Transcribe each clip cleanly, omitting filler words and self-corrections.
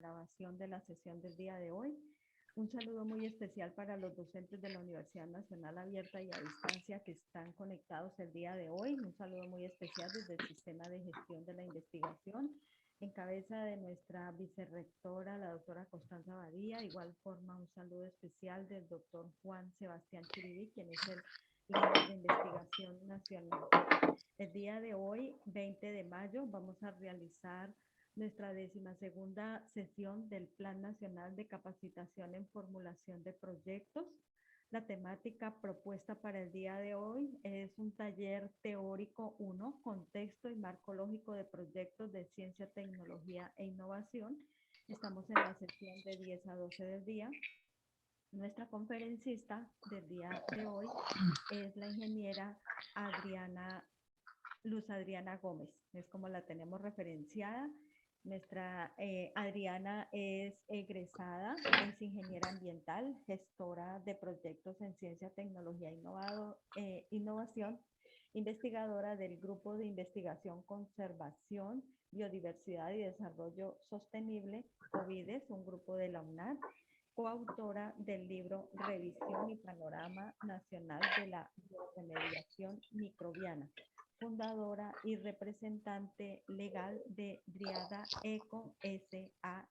grabación de la sesión del día de hoy. Un saludo muy especial para los docentes de la Universidad Nacional Abierta y a Distancia que están conectados el día de hoy. Un saludo muy especial desde el Sistema de Gestión de la Investigación, en cabeza de nuestra vicerrectora, la doctora Constanza Badía. Igual forma, un saludo especial del doctor Juan Sebastián Chiribi, quien es el líder de investigación nacional. El día de hoy, 20 de mayo, vamos a realizar nuestra 12ª sesión del Plan Nacional de Capacitación en Formulación de Proyectos. La temática propuesta para el día de hoy es un taller teórico 1, contexto y marco lógico de proyectos de ciencia, tecnología e innovación. Estamos en la sesión de 10 a 12 del día. Nuestra conferencista del día de hoy es la ingeniera Luz Adriana Gómez, es como la tenemos referenciada. Nuestra Adriana es egresada, es ingeniera ambiental, gestora de proyectos en ciencia, tecnología e innovación, investigadora del Grupo de Investigación, Conservación, Biodiversidad y Desarrollo Sostenible, COVIDES, un grupo de la UNAD, coautora del libro Revisión y Panorama Nacional de la Bioremediación Microbiana, fundadora y representante legal de Driada Eco SAS.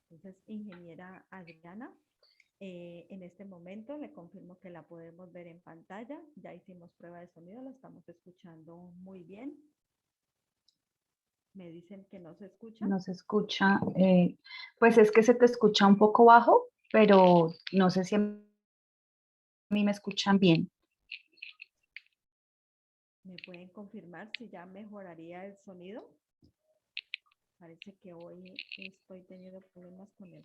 Entonces, ingeniera Adriana, en este momento le confirmo que la podemos ver en pantalla. Ya hicimos prueba de sonido, la estamos escuchando muy bien. Me dicen que no se escucha. No se escucha, pues es que se te escucha un poco bajo, pero no sé si a mí me escuchan bien. ¿Me pueden confirmar si ya mejoraría el sonido? Parece que hoy estoy teniendo problemas con él.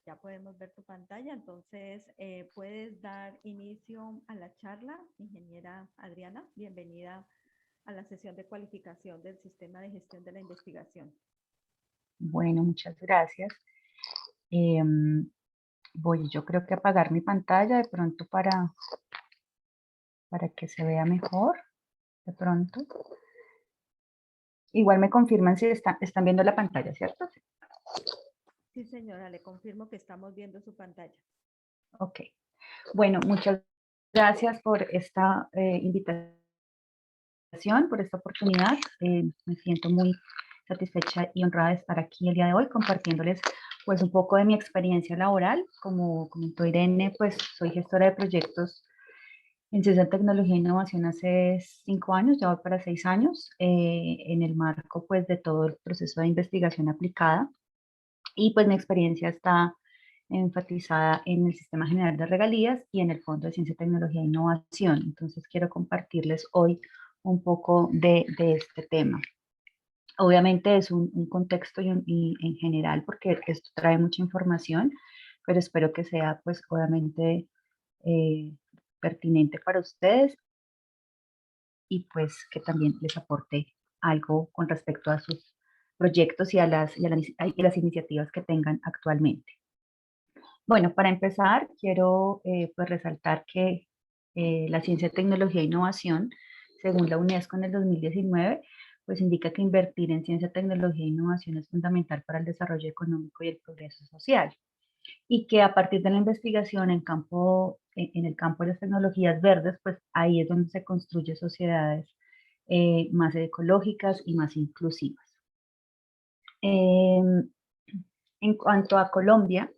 Ya podemos ver tu pantalla, entonces puedes dar inicio a la charla. Ingeniera Adriana, bienvenida a la sesión de cualificación del Sistema de Gestión de la Investigación. Bueno, muchas gracias. Voy yo creo que a apagar mi pantalla de pronto para que se vea mejor, de pronto. Igual me confirman si están viendo la pantalla, ¿cierto? Sí, señora, le confirmo que estamos viendo su pantalla. Ok. Bueno, muchas gracias por esta invitación, por esta oportunidad. Me siento muy satisfecha y honrada de estar aquí el día de hoy compartiéndoles pues un poco de mi experiencia laboral. Como comentó Irene, pues soy gestora de proyectos en ciencia, tecnología e innovación hace 5 años, ya voy para 6 años, en el marco pues de todo el proceso de investigación aplicada. Y pues mi experiencia está enfatizada en el Sistema General de Regalías y en el Fondo de Ciencia, Tecnología e Innovación. Entonces quiero compartirles hoy un poco de este tema. Obviamente es un contexto y en general porque esto trae mucha información, pero espero que sea pues obviamente pertinente para ustedes y pues que también les aporte algo con respecto a sus proyectos y a las iniciativas que tengan actualmente. Bueno, para empezar, quiero pues resaltar que la ciencia, tecnología e innovación, según la UNESCO en el 2019, pues indica que invertir en ciencia, tecnología e innovación es fundamental para el desarrollo económico y el progreso social. Y que a partir de la investigación en el campo de las tecnologías verdes, pues ahí es donde se construyen sociedades más ecológicas y más inclusivas. En cuanto a Colombia,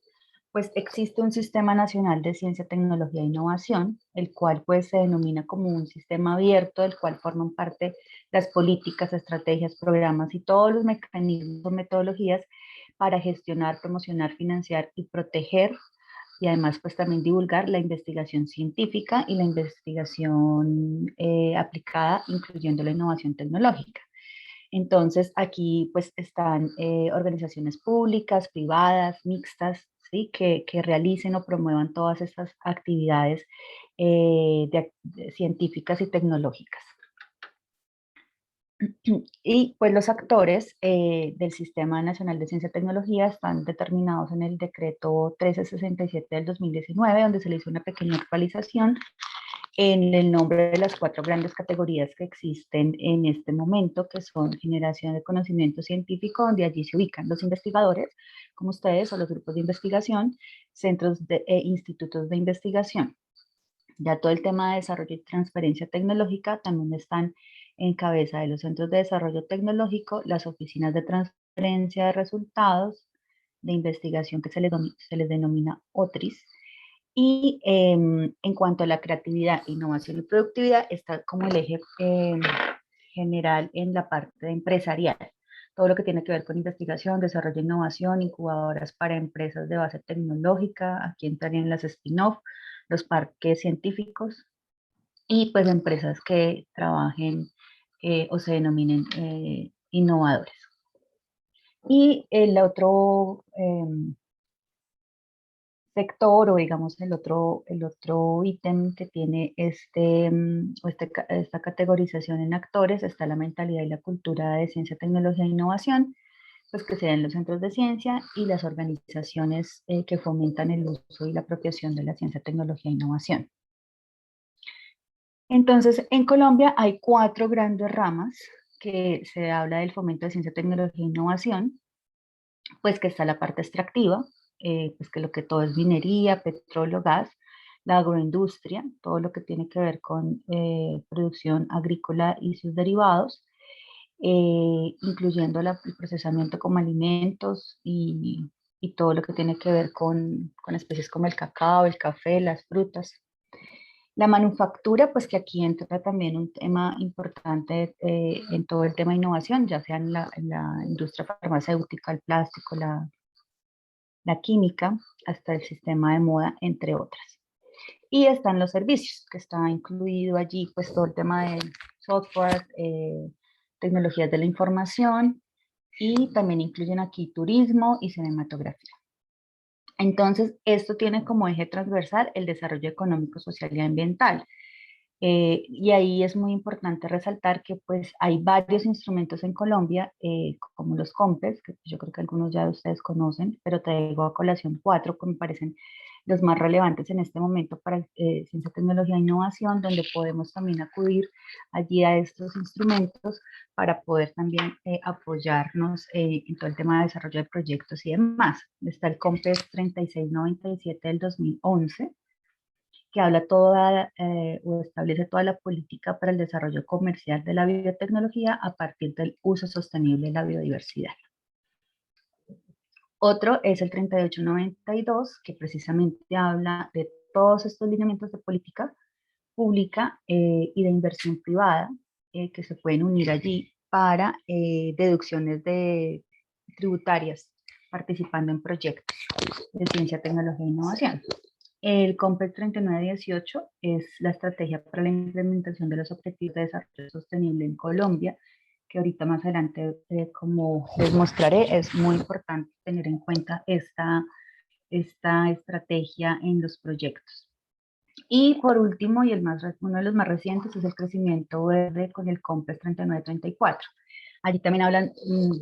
pues existe un Sistema Nacional de Ciencia, Tecnología e Innovación, el cual pues se denomina como un sistema abierto, del cual forman parte las políticas, estrategias, programas y todos los mecanismos o metodologías para gestionar, promocionar, financiar y proteger y además pues también divulgar la investigación científica y la investigación aplicada, incluyendo la innovación tecnológica. Entonces, aquí pues están organizaciones públicas, privadas, mixtas, ¿sí? que realicen o promuevan todas estas actividades científicas y tecnológicas. Y pues los actores del Sistema Nacional de Ciencia y Tecnología están determinados en el decreto 1367 del 2019, donde se le hizo una pequeña actualización en el nombre de las 4 grandes categorías que existen en este momento, que son generación de conocimiento científico, donde allí se ubican los investigadores, como ustedes, o los grupos de investigación, centros e institutos de investigación. Ya todo el tema de desarrollo y transferencia tecnológica también están en cabeza de los centros de desarrollo tecnológico, las oficinas de transferencia de resultados de investigación que se les denomina OTRIS. Y en cuanto a la creatividad, innovación y productividad, está como el eje general en la parte empresarial. Todo lo que tiene que ver con investigación, desarrollo e innovación, incubadoras para empresas de base tecnológica, aquí entrarían las spin-off, los parques científicos y pues empresas que trabajen o se denominen innovadores. Y el otro sector, o digamos el otro ítem que tiene esta categorización en actores, está la mentalidad y la cultura de ciencia, tecnología e innovación, pues que sean los centros de ciencia y las organizaciones que fomentan el uso y la apropiación de la ciencia, tecnología e innovación. Entonces, en Colombia hay 4 grandes ramas que se habla del fomento de ciencia, tecnología e innovación, pues que está la parte extractiva, pues que lo que todo es minería, petróleo, gas, la agroindustria, todo lo que tiene que ver con producción agrícola y sus derivados, incluyendo el procesamiento como alimentos y todo lo que tiene que ver con especies como el cacao, el café, las frutas. La manufactura, pues que aquí entra también un tema importante en todo el tema de innovación, ya sea en la industria farmacéutica, el plástico, la química, hasta el sistema de moda, entre otras. Y están los servicios, que está incluido allí pues todo el tema de software, tecnologías de la información, y también incluyen aquí turismo y cinematografía. Entonces, esto tiene como eje transversal el desarrollo económico, social y ambiental. Y ahí es muy importante resaltar que pues hay varios instrumentos en Colombia, como los COMPES, que yo creo que algunos ya de ustedes conocen, pero traigo a colación 4 que me parecen los más relevantes en este momento para ciencia, tecnología e innovación, donde podemos también acudir allí a estos instrumentos para poder también apoyarnos en todo el tema de desarrollo de proyectos y demás. Está el COMPES 3697 del 2011, que habla o establece toda la política para el desarrollo comercial de la biotecnología a partir del uso sostenible de la biodiversidad. Otro es el 3892, que precisamente habla de todos estos lineamientos de política pública y de inversión privada que se pueden unir allí para deducciones tributarias participando en proyectos de ciencia, tecnología e innovación. El COMPES 3918 es la estrategia para la implementación de los objetivos de desarrollo sostenible en Colombia, que ahorita más adelante, como les mostraré, es muy importante tener en cuenta esta estrategia en los proyectos. Y por último, y uno de los más recientes, es el crecimiento verde con el COMPES 3934. Allí también hablan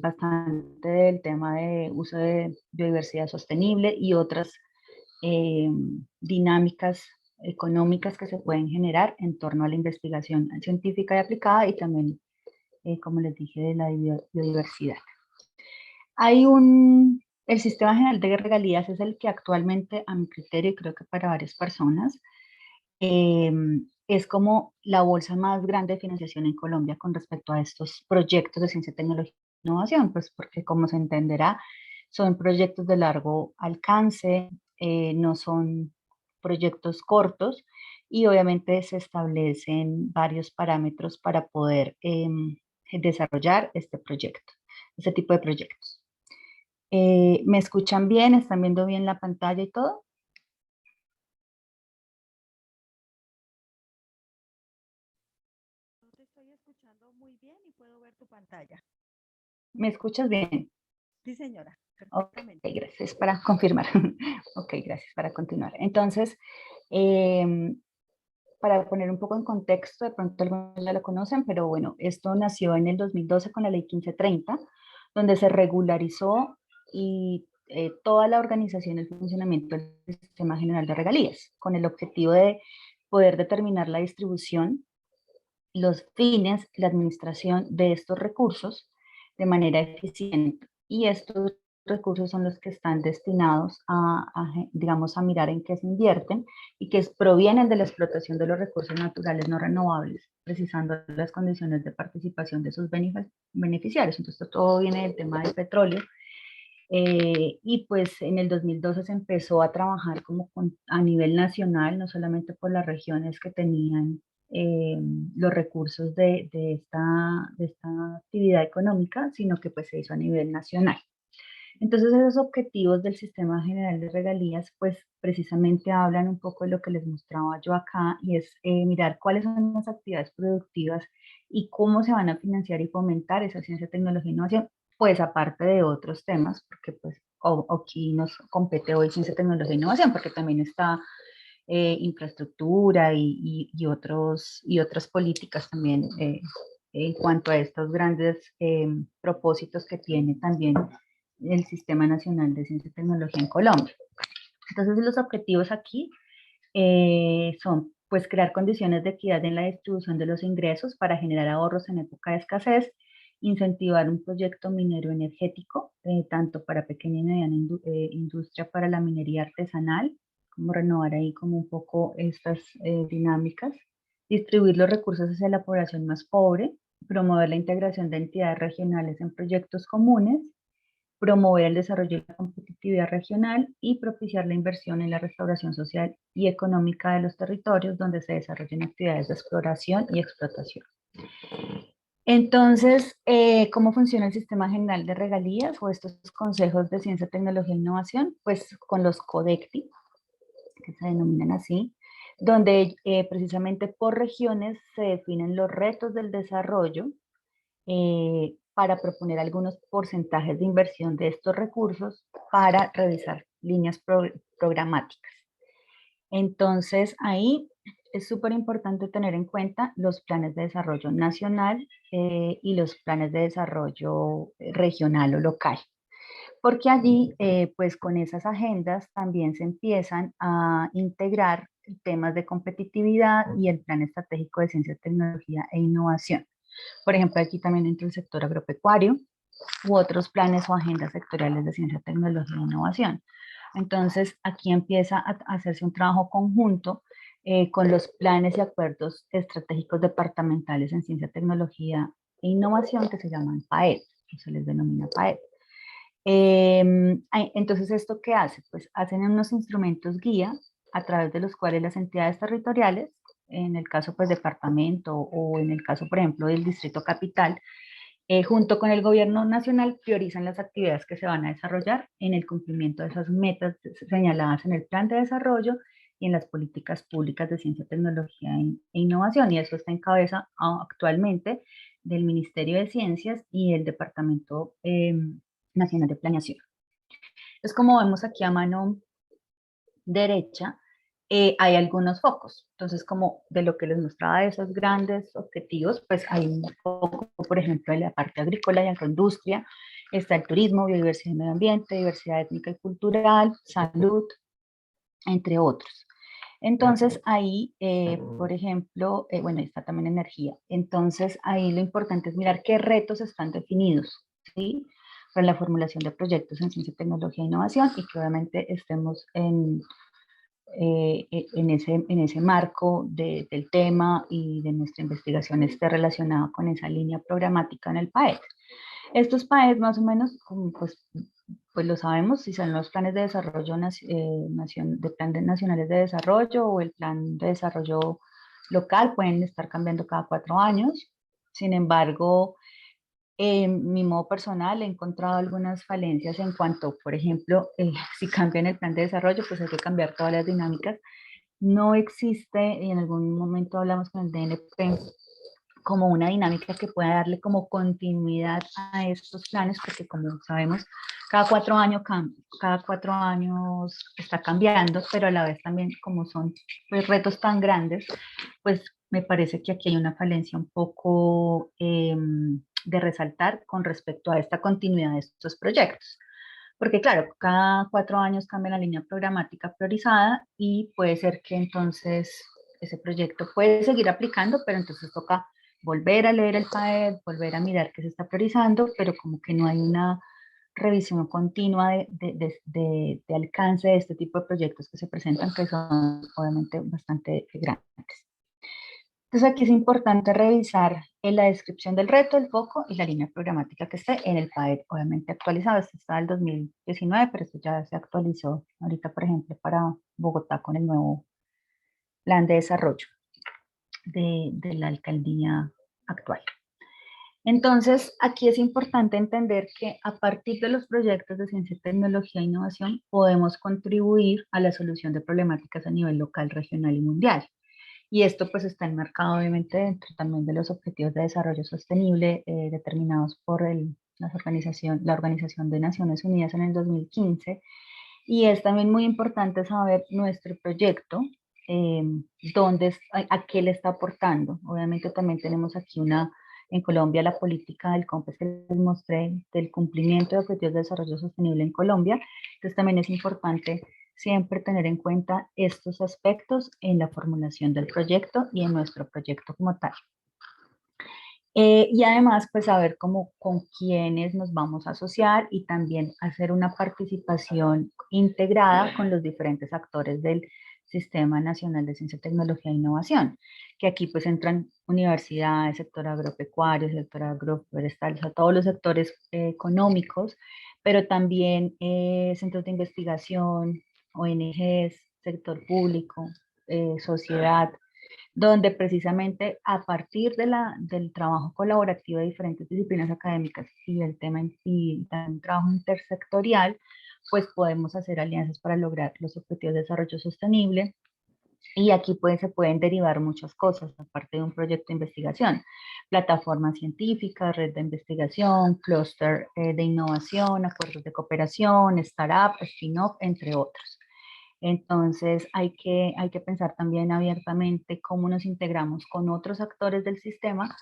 bastante del tema de uso de biodiversidad sostenible y otras dinámicas económicas que se pueden generar en torno a la investigación científica y aplicada, y también, como les dije, de la biodiversidad. El sistema general de regalías es el que actualmente, a mi criterio, y creo que para varias personas, es como la bolsa más grande de financiación en Colombia con respecto a estos proyectos de ciencia, tecnología e innovación, pues porque como se entenderá, son proyectos de largo alcance, no son proyectos cortos, y obviamente se establecen varios parámetros para poder desarrollar este tipo de proyectos. ¿Me escuchan bien? ¿Están viendo bien la pantalla y todo? Te estoy escuchando muy bien y puedo ver tu pantalla. ¿Me escuchas bien? Sí, señora, Ok, perfectamente. gracias para confirmar. Ok, gracias para continuar. Entonces, para poner un poco en contexto, de pronto algunos ya lo conocen, pero bueno, esto nació en el 2012 con la ley 1530, donde se regularizó y toda la organización, el funcionamiento del Sistema General de Regalías, con el objetivo de poder determinar la distribución, los fines, la administración de estos recursos de manera eficiente. Y estos recursos son los que están destinados digamos, a mirar en qué se invierten y que provienen de la explotación de los recursos naturales no renovables, precisando las condiciones de participación de sus beneficiarios. Entonces, todo viene del tema del petróleo. Y pues en el 2012 se empezó a trabajar como a nivel nacional, no solamente por las regiones que tenían eh, los recursos de esta actividad económica, sino que pues se hizo a nivel nacional. Entonces esos objetivos del Sistema General de Regalías pues precisamente hablan un poco de lo que les mostraba yo acá y es mirar cuáles son las actividades productivas y cómo se van a financiar y fomentar esa ciencia, tecnología e innovación, pues aparte de otros temas, porque pues aquí nos compete hoy ciencia, tecnología e innovación, porque también está infraestructura y otras políticas también en cuanto a estos grandes propósitos que tiene también el Sistema Nacional de Ciencia y Tecnología en Colombia. Entonces, los objetivos aquí son, pues, crear condiciones de equidad en la distribución de los ingresos para generar ahorros en época de escasez, incentivar un proyecto minero energético, tanto para pequeña y mediana industria para la minería artesanal, como renovar ahí como un poco estas dinámicas, distribuir los recursos hacia la población más pobre, promover la integración de entidades regionales en proyectos comunes, promover el desarrollo y la competitividad regional y propiciar la inversión en la restauración social y económica de los territorios donde se desarrollen actividades de exploración y explotación. Entonces, ¿cómo funciona el Sistema General de Regalías o estos consejos de ciencia, tecnología e innovación? Pues con los CODECTI, que se denominan así, donde precisamente por regiones se definen los retos del desarrollo para proponer algunos porcentajes de inversión de estos recursos para revisar líneas programáticas. Entonces, ahí es súper importante tener en cuenta los planes de desarrollo nacional y los planes de desarrollo regional o local, porque allí, pues con esas agendas también se empiezan a integrar temas de competitividad y el plan estratégico de ciencia, tecnología e innovación. Por ejemplo, aquí también entra el sector agropecuario u otros planes o agendas sectoriales de ciencia, tecnología e innovación. Entonces, aquí empieza a hacerse un trabajo conjunto con los planes y acuerdos estratégicos departamentales en ciencia, tecnología e innovación que se llaman PAED, que se les denomina PAED. Entonces, ¿esto qué hace? Pues hacen unos instrumentos guía a través de los cuales las entidades territoriales, en el caso pues departamento o en el caso por ejemplo del distrito capital, junto con el gobierno nacional priorizan las actividades que se van a desarrollar en el cumplimiento de esas metas señaladas en el plan de desarrollo y en las políticas públicas de ciencia, tecnología e innovación. Y eso está en cabeza actualmente del Ministerio de Ciencias y el Departamento Nacional de Planeación. Entonces, como vemos aquí a mano derecha, hay algunos focos. Entonces, como de lo que les mostraba de esos grandes objetivos, pues hay un foco, por ejemplo, de la parte agrícola y agroindustria, está el turismo, biodiversidad y medio ambiente, diversidad étnica y cultural, salud, entre otros. Entonces, ahí, por ejemplo, bueno, está también energía. Entonces, ahí lo importante es mirar qué retos están definidos, ¿sí? Para la formulación de proyectos en ciencia, tecnología e innovación y que obviamente estemos en ese marco del tema y de nuestra investigación esté relacionada con esa línea programática en el PAED. Estos PAED más o menos, pues lo sabemos, si son los planes de desarrollo de planes nacionales de desarrollo o el plan de desarrollo local, pueden estar cambiando cada 4 años. Sin embargo, en mi modo personal he encontrado algunas falencias en cuanto, por ejemplo, si cambian el plan de desarrollo, pues hay que cambiar todas las dinámicas. No existe, y en algún momento hablamos con el DNP, como una dinámica que pueda darle como continuidad a estos planes, porque como sabemos, cada 4 años está cambiando, pero a la vez también como son pues, retos tan grandes, pues me parece que aquí hay una falencia un poco de resaltar con respecto a esta continuidad de estos proyectos. Porque claro, cada 4 años cambia la línea programática priorizada y puede ser que entonces ese proyecto puede seguir aplicando, pero entonces toca volver a leer el PAED, volver a mirar qué se está priorizando, pero como que no hay una revisión continua de alcance de este tipo de proyectos que se presentan, que son obviamente bastante grandes. Entonces aquí es importante revisar en la descripción del reto, el foco y la línea programática que esté en el PAED, obviamente actualizado. Este está del 2019, pero esto ya se actualizó ahorita, por ejemplo, para Bogotá con el nuevo plan de desarrollo de la alcaldía actual. Entonces, aquí es importante entender que a partir de los proyectos de ciencia, tecnología e innovación podemos contribuir a la solución de problemáticas a nivel local, regional y mundial. Y esto pues está enmarcado obviamente dentro también de los objetivos de desarrollo sostenible determinados por la Organización de Naciones Unidas en el 2015. Y es también muy importante saber nuestro proyecto, eh, a qué le está aportando. Obviamente también tenemos aquí en Colombia la política del COMPES que les mostré, del cumplimiento de objetivos de desarrollo sostenible en Colombia. Entonces también es importante siempre tener en cuenta estos aspectos en la formulación del proyecto y en nuestro proyecto como tal. Y además, pues saber cómo con quiénes nos vamos a asociar y también hacer una participación integrada con los diferentes actores del Sistema Nacional de Ciencia, Tecnología e Innovación, que aquí pues entran universidades, sector agropecuario, sector agroforestal, o sea, todos los sectores económicos, pero también centros de investigación, ONGs, sector público, sociedad, donde precisamente a partir del trabajo colaborativo de diferentes disciplinas académicas y el tema y también trabajo intersectorial, pues podemos hacer alianzas para lograr los objetivos de desarrollo sostenible. Y aquí se pueden derivar muchas cosas, aparte de un proyecto de investigación, plataformas científicas, red de investigación, clúster de innovación, acuerdos de cooperación, startup, spin-off, entre otros. Entonces hay que pensar también abiertamente cómo nos integramos con otros actores del sistema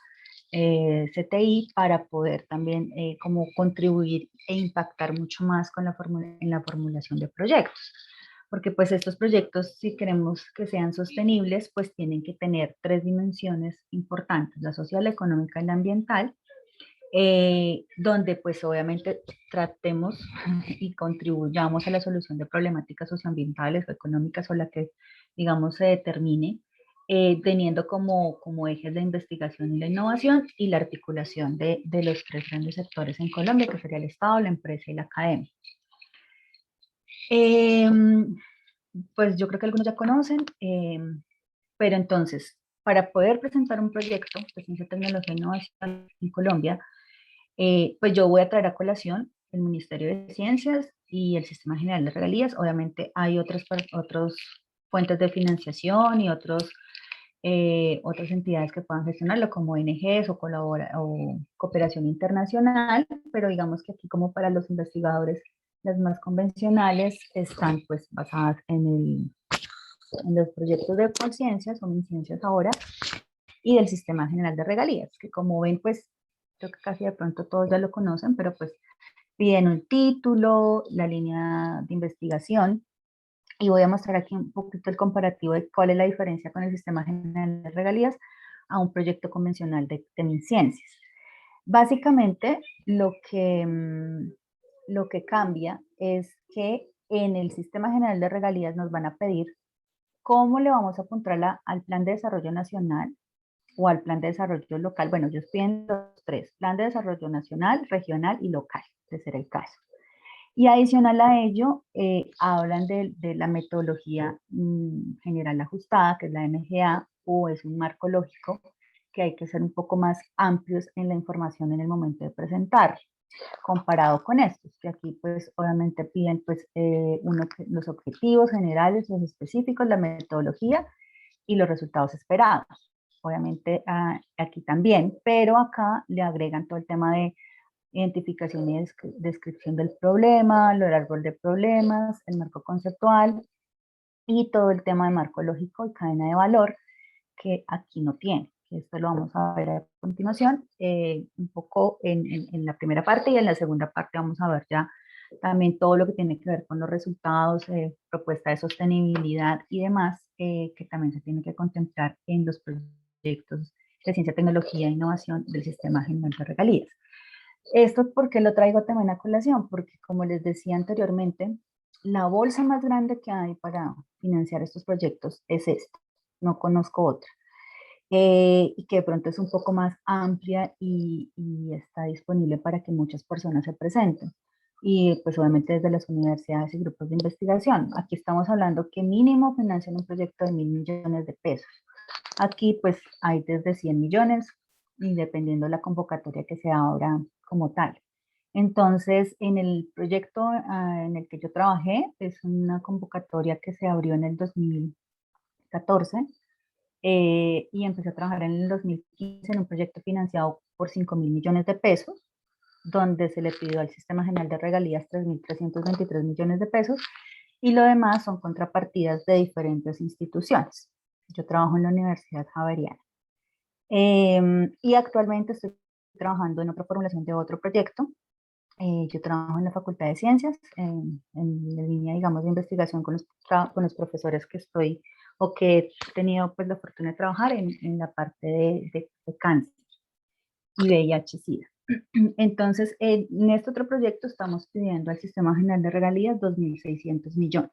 CTI para poder también como contribuir e impactar mucho más con en la formulación de proyectos. Porque pues estos proyectos, si queremos que sean sostenibles, pues tienen que tener tres dimensiones importantes, la social, la económica y la ambiental, donde pues obviamente tratemos y contribuyamos a la solución de problemáticas socioambientales o económicas o la que digamos se determine, teniendo como ejes la investigación y la innovación y la articulación de los tres grandes sectores en Colombia, que sería el Estado, la empresa y la academia. Pues yo creo que algunos ya conocen, pero entonces, para poder presentar un proyecto de ciencia, tecnología e innovación en Colombia, pues yo voy a traer a colación el Ministerio de Ciencias y el Sistema General de Regalías. Obviamente hay otras fuentes de financiación y otras entidades que puedan gestionarlo, como ONGs o cooperación internacional, pero digamos que aquí como para los investigadores, las más convencionales están pues basadas en los proyectos de Colciencias o MinCiencias ahora y del Sistema General de Regalías, que como ven pues creo que casi de pronto todos ya lo conocen, pero pues piden un título, la línea de investigación, y voy a mostrar aquí un poquito el comparativo de cuál es la diferencia con el Sistema General de Regalías a un proyecto convencional de MinCiencias. Básicamente, lo que cambia es que en el Sistema General de Regalías nos van a pedir cómo le vamos a apuntar al Plan de Desarrollo Nacional o al Plan de Desarrollo Local. Bueno, ellos piden los tres, Plan de Desarrollo Nacional, Regional y Local, ese será el caso. Y adicional a ello, hablan de la metodología general ajustada, que es la MGA, o es un marco lógico, que hay que ser un poco más amplios en la información en el momento de presentar, comparado con estos, que aquí pues obviamente piden pues los objetivos generales, los específicos, la metodología y los resultados esperados. Obviamente aquí también, pero acá le agregan todo el tema de identificación y descripción del problema, el árbol de problemas, el marco conceptual y todo el tema de marco lógico y cadena de valor que aquí no tiene. Esto lo vamos a ver a continuación, un poco en la primera parte, y en la segunda parte vamos a ver ya también todo lo que tiene que ver con los resultados, propuesta de sostenibilidad y demás, que también se tiene que contemplar en los proyectos de ciencia, tecnología e innovación del Sistema General de Regalías. Esto porque lo traigo también a colación, porque como les decía anteriormente, la bolsa más grande que hay para financiar estos proyectos es esta, no conozco otra, y que de pronto es un poco más amplia y está disponible para que muchas personas se presenten. Y pues obviamente desde las universidades y grupos de investigación. Aquí estamos hablando que mínimo financian un proyecto de 1.000 millones de pesos. Aquí pues hay desde 100 millones y dependiendo de la convocatoria que se abra como tal. Entonces, en el proyecto en el que yo trabajé, es una convocatoria que se abrió en el 2014 y empecé a trabajar en el 2015 en un proyecto financiado por 5.000 millones de pesos, donde se le pidió al Sistema General de Regalías 3.323 millones de pesos y lo demás son contrapartidas de diferentes instituciones. Yo trabajo en la Universidad Javeriana. Y actualmente estoy trabajando en otra formulación de otro proyecto. Yo trabajo en la Facultad de Ciencias, en la línea, digamos, de investigación con los profesores que estoy o que he tenido pues la fortuna de trabajar en la parte de cáncer y VIH-Sida. Entonces, en este otro proyecto estamos pidiendo al Sistema General de Regalías 2.600 millones.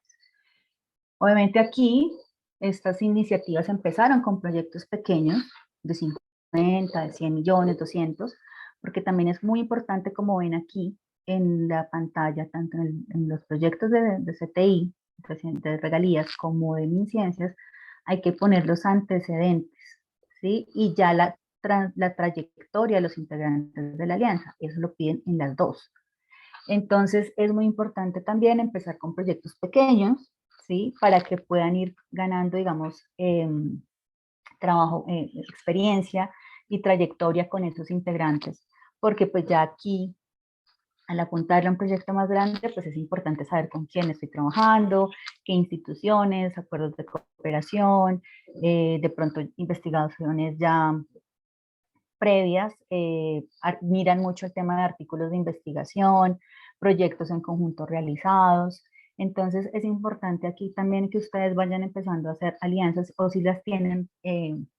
Obviamente aquí estas iniciativas empezaron con proyectos pequeños de 50, de 100 millones, 200, porque también es muy importante, como ven aquí en la pantalla, tanto en los proyectos de CTI, de regalías, como de MinCiencias, hay que poner los antecedentes, ¿sí? Y ya la trayectoria de los integrantes de la alianza, eso lo piden en las dos. Entonces es muy importante también empezar con proyectos pequeños, ¿sí? Para que puedan ir ganando, digamos, trabajo, experiencia y trayectoria con esos integrantes, porque pues ya aquí, al apuntarle a un proyecto más grande, pues es importante saber con quién estoy trabajando, qué instituciones, acuerdos de cooperación, de pronto investigaciones ya previas, miran mucho el tema de artículos de investigación, proyectos en conjunto realizados. Entonces es importante aquí también que ustedes vayan empezando a hacer alianzas o si las tienen,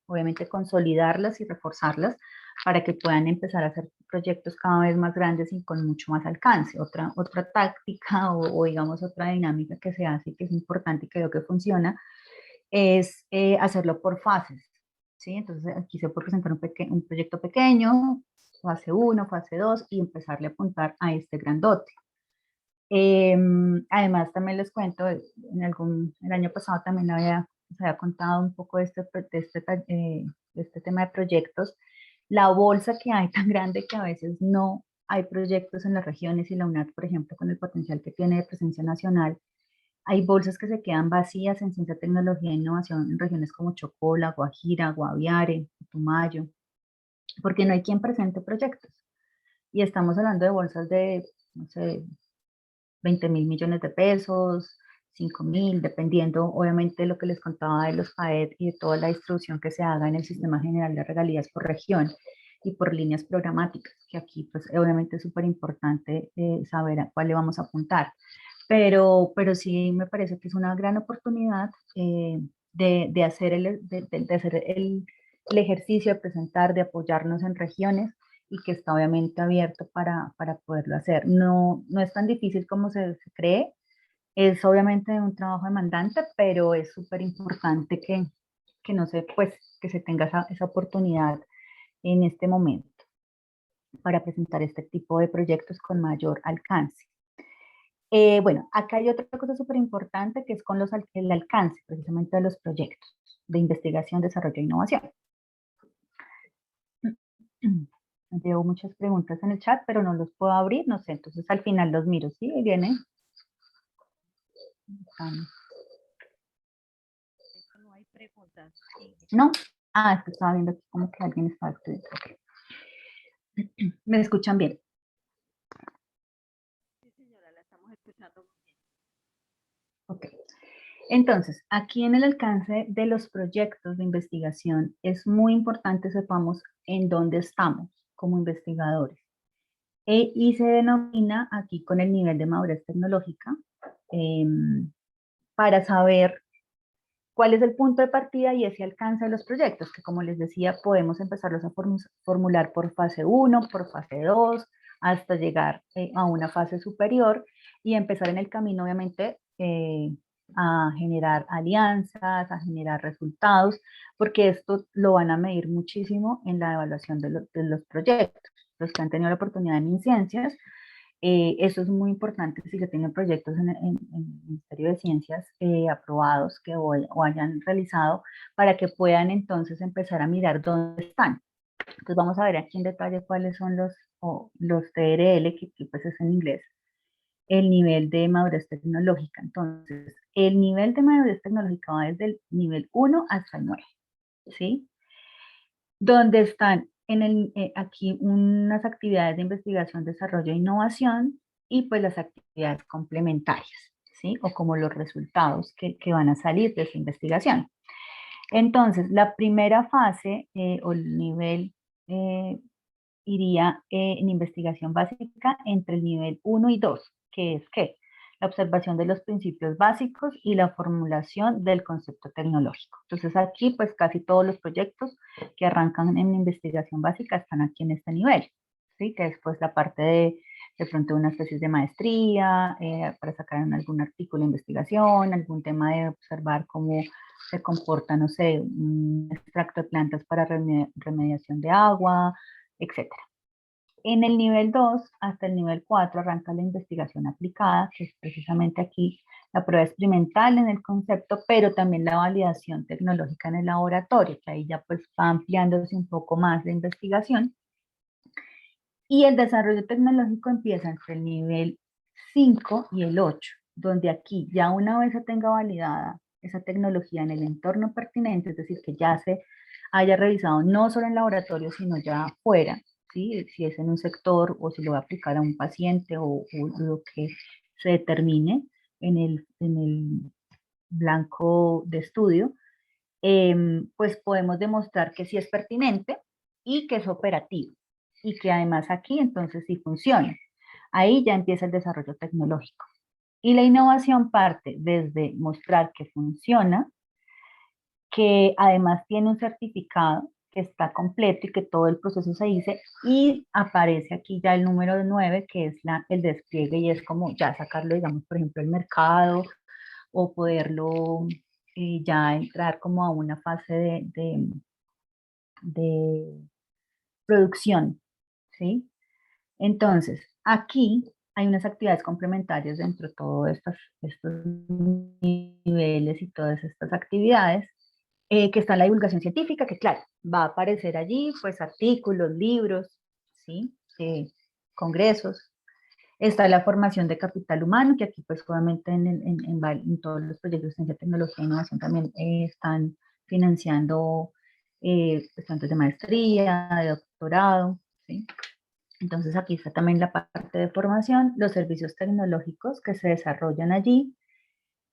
obviamente consolidarlas y reforzarlas para que puedan empezar a hacer proyectos cada vez más grandes y con mucho más alcance. Otra táctica o digamos otra dinámica que se hace y que es importante y que veo que funciona es hacerlo por fases. ¿Sí? Entonces aquí se puede presentar un proyecto pequeño, fase 1, fase 2 y empezarle a apuntar a este grandote. Además también les cuento, el año pasado también les había contado un poco de este tema de proyectos, la bolsa que hay tan grande que a veces no hay proyectos en las regiones y la UNAD, por ejemplo, con el potencial que tiene de presencia nacional, hay bolsas que se quedan vacías en ciencia, tecnología e innovación en regiones como Chocó, La Guajira, Guaviare, Putumayo, porque no hay quien presente proyectos. Y estamos hablando de bolsas de, no sé, 20.000 millones de pesos, 5.000, dependiendo obviamente de lo que les contaba de los FAED y de toda la distribución que se haga en el Sistema General de Regalías por región y por líneas programáticas, que aquí pues obviamente es súper importante saber a cuál le vamos a apuntar. Pero sí me parece que es una gran oportunidad de hacer, el ejercicio, de presentar, de apoyarnos en regiones y que está obviamente abierto para poderlo hacer. No es tan difícil como se cree, es obviamente un trabajo demandante, pero es súper importante que no se, pues, que se tenga esa oportunidad en este momento para presentar este tipo de proyectos con mayor alcance. Bueno, acá hay otra cosa súper importante que es con el alcance precisamente de los proyectos de investigación, desarrollo e innovación. Veo muchas preguntas en el chat, pero no los puedo abrir, no sé, entonces al final los miro, ¿sí? Ahí vienen. No hay preguntas. ¿No? Ah, es que estaba viendo aquí como que alguien estaba estudiando. Okay. ¿Me escuchan bien? Sí, señora, la estamos escuchando muy bien. Ok. Entonces, aquí en el alcance de los proyectos de investigación es muy importante sepamos en dónde estamos como investigadores. y se denomina aquí con el nivel de madurez tecnológica para saber cuál es el punto de partida y ese alcance de los proyectos, que como les decía, podemos empezarlos a formular por fase 1, por fase 2, hasta llegar a una fase superior y empezar en el camino, obviamente, a generar alianzas, a generar resultados, porque esto lo van a medir muchísimo en la evaluación de los proyectos. Los que han tenido la oportunidad en MinCiencias, eso es muy importante si se tienen proyectos en el Ministerio de Ciencias aprobados que o hayan realizado para que puedan entonces empezar a mirar dónde están. Entonces vamos a ver aquí en detalle cuáles son los TRL, que pues es en inglés, el nivel de madurez tecnológica. Entonces, el nivel de madurez tecnológica va desde el nivel 1 hasta el 9, ¿sí? Donde están aquí unas actividades de investigación, desarrollo e innovación y pues las actividades complementarias, ¿sí? O como los resultados que van a salir de esa investigación. Entonces, la primera fase o el nivel iría en investigación básica entre el nivel 1 y 2, que es ¿qué? La observación de los principios básicos y la formulación del concepto tecnológico. Entonces aquí pues casi todos los proyectos que arrancan en investigación básica están aquí en este nivel, ¿sí? Que es pues la parte de pronto una especie de maestría, para sacar algún artículo de investigación, algún tema de observar cómo se comporta, no sé, un extracto de plantas para remediación de agua, etcétera. En el nivel 2 hasta el nivel 4 arranca la investigación aplicada, que es precisamente aquí la prueba experimental en el concepto, pero también la validación tecnológica en el laboratorio, que ahí ya pues va ampliándose un poco más la investigación. Y el desarrollo tecnológico empieza entre el nivel 5 y el 8, donde aquí ya una vez se tenga validada esa tecnología en el entorno pertinente, es decir, que ya se haya revisado no solo en laboratorio, sino ya afuera, ¿sí? Si es en un sector o si lo va a aplicar a un paciente o lo que se determine en el blanco de estudio, pues podemos demostrar que sí es pertinente y que es operativo y que además aquí entonces sí funciona. Ahí ya empieza el desarrollo tecnológico. Y la innovación parte desde mostrar que funciona, que además tiene un certificado que está completo y que todo el proceso se dice, y aparece aquí ya el número 9, que es el despliegue, y es como ya sacarlo, digamos, por ejemplo, al mercado, o poderlo ya entrar como a una fase de producción, ¿sí? Entonces, aquí hay unas actividades complementarias dentro de todos estos niveles y todas estas actividades, que está la divulgación científica, que claro, va a aparecer allí, pues artículos, libros, ¿sí? Congresos. Está la formación de capital humano, que aquí pues obviamente en todos los proyectos de ciencia, tecnología e innovación también están financiando estudiantes de maestría, de doctorado, ¿sí? Entonces aquí está también la parte de formación, los servicios tecnológicos que se desarrollan allí,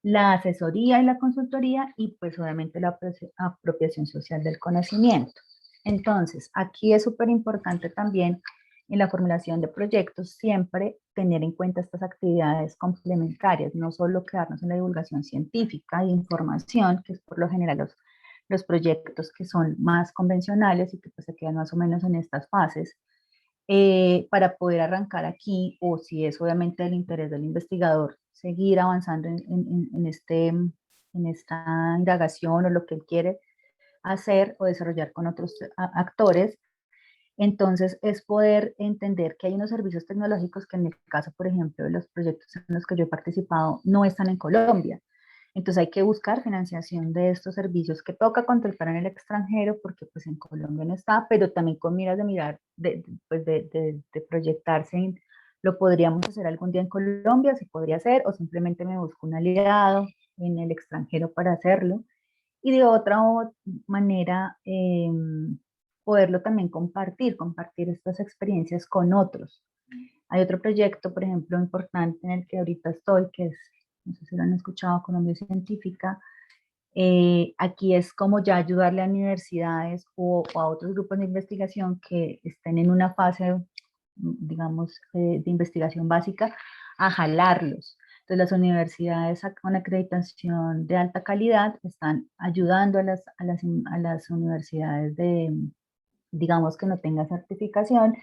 la asesoría y la consultoría y pues obviamente la apropiación social del conocimiento. Entonces, aquí es súper importante también en la formulación de proyectos siempre tener en cuenta estas actividades complementarias, no solo quedarnos en la divulgación científica y información, que es por lo general los proyectos que son más convencionales y que pues se quedan más o menos en estas fases, para poder arrancar aquí, o si es obviamente del interés del investigador, seguir avanzando en esta indagación o lo que él quiere hacer o desarrollar con otros actores. Entonces, es poder entender que hay unos servicios tecnológicos que en el caso, por ejemplo, de los proyectos en los que yo he participado, no están en Colombia. Entonces hay que buscar financiación de estos servicios que toca contemplar en el extranjero porque pues en Colombia no está, pero también con miras de mirar, pues de proyectarse en, lo podríamos hacer algún día en Colombia, se podría hacer, o simplemente me busco un aliado en el extranjero para hacerlo. Y de otra manera, poderlo también compartir estas experiencias con otros. Hay otro proyecto, por ejemplo, importante en el que ahorita estoy, que es, no sé si lo han escuchado, Colombia Científica. Aquí es como ya ayudarle a universidades o a otros grupos de investigación que estén en una fase digamos, de investigación básica, a jalarlos. Entonces, las universidades con acreditación de alta calidad están ayudando a las universidades digamos, que no tengan certificación,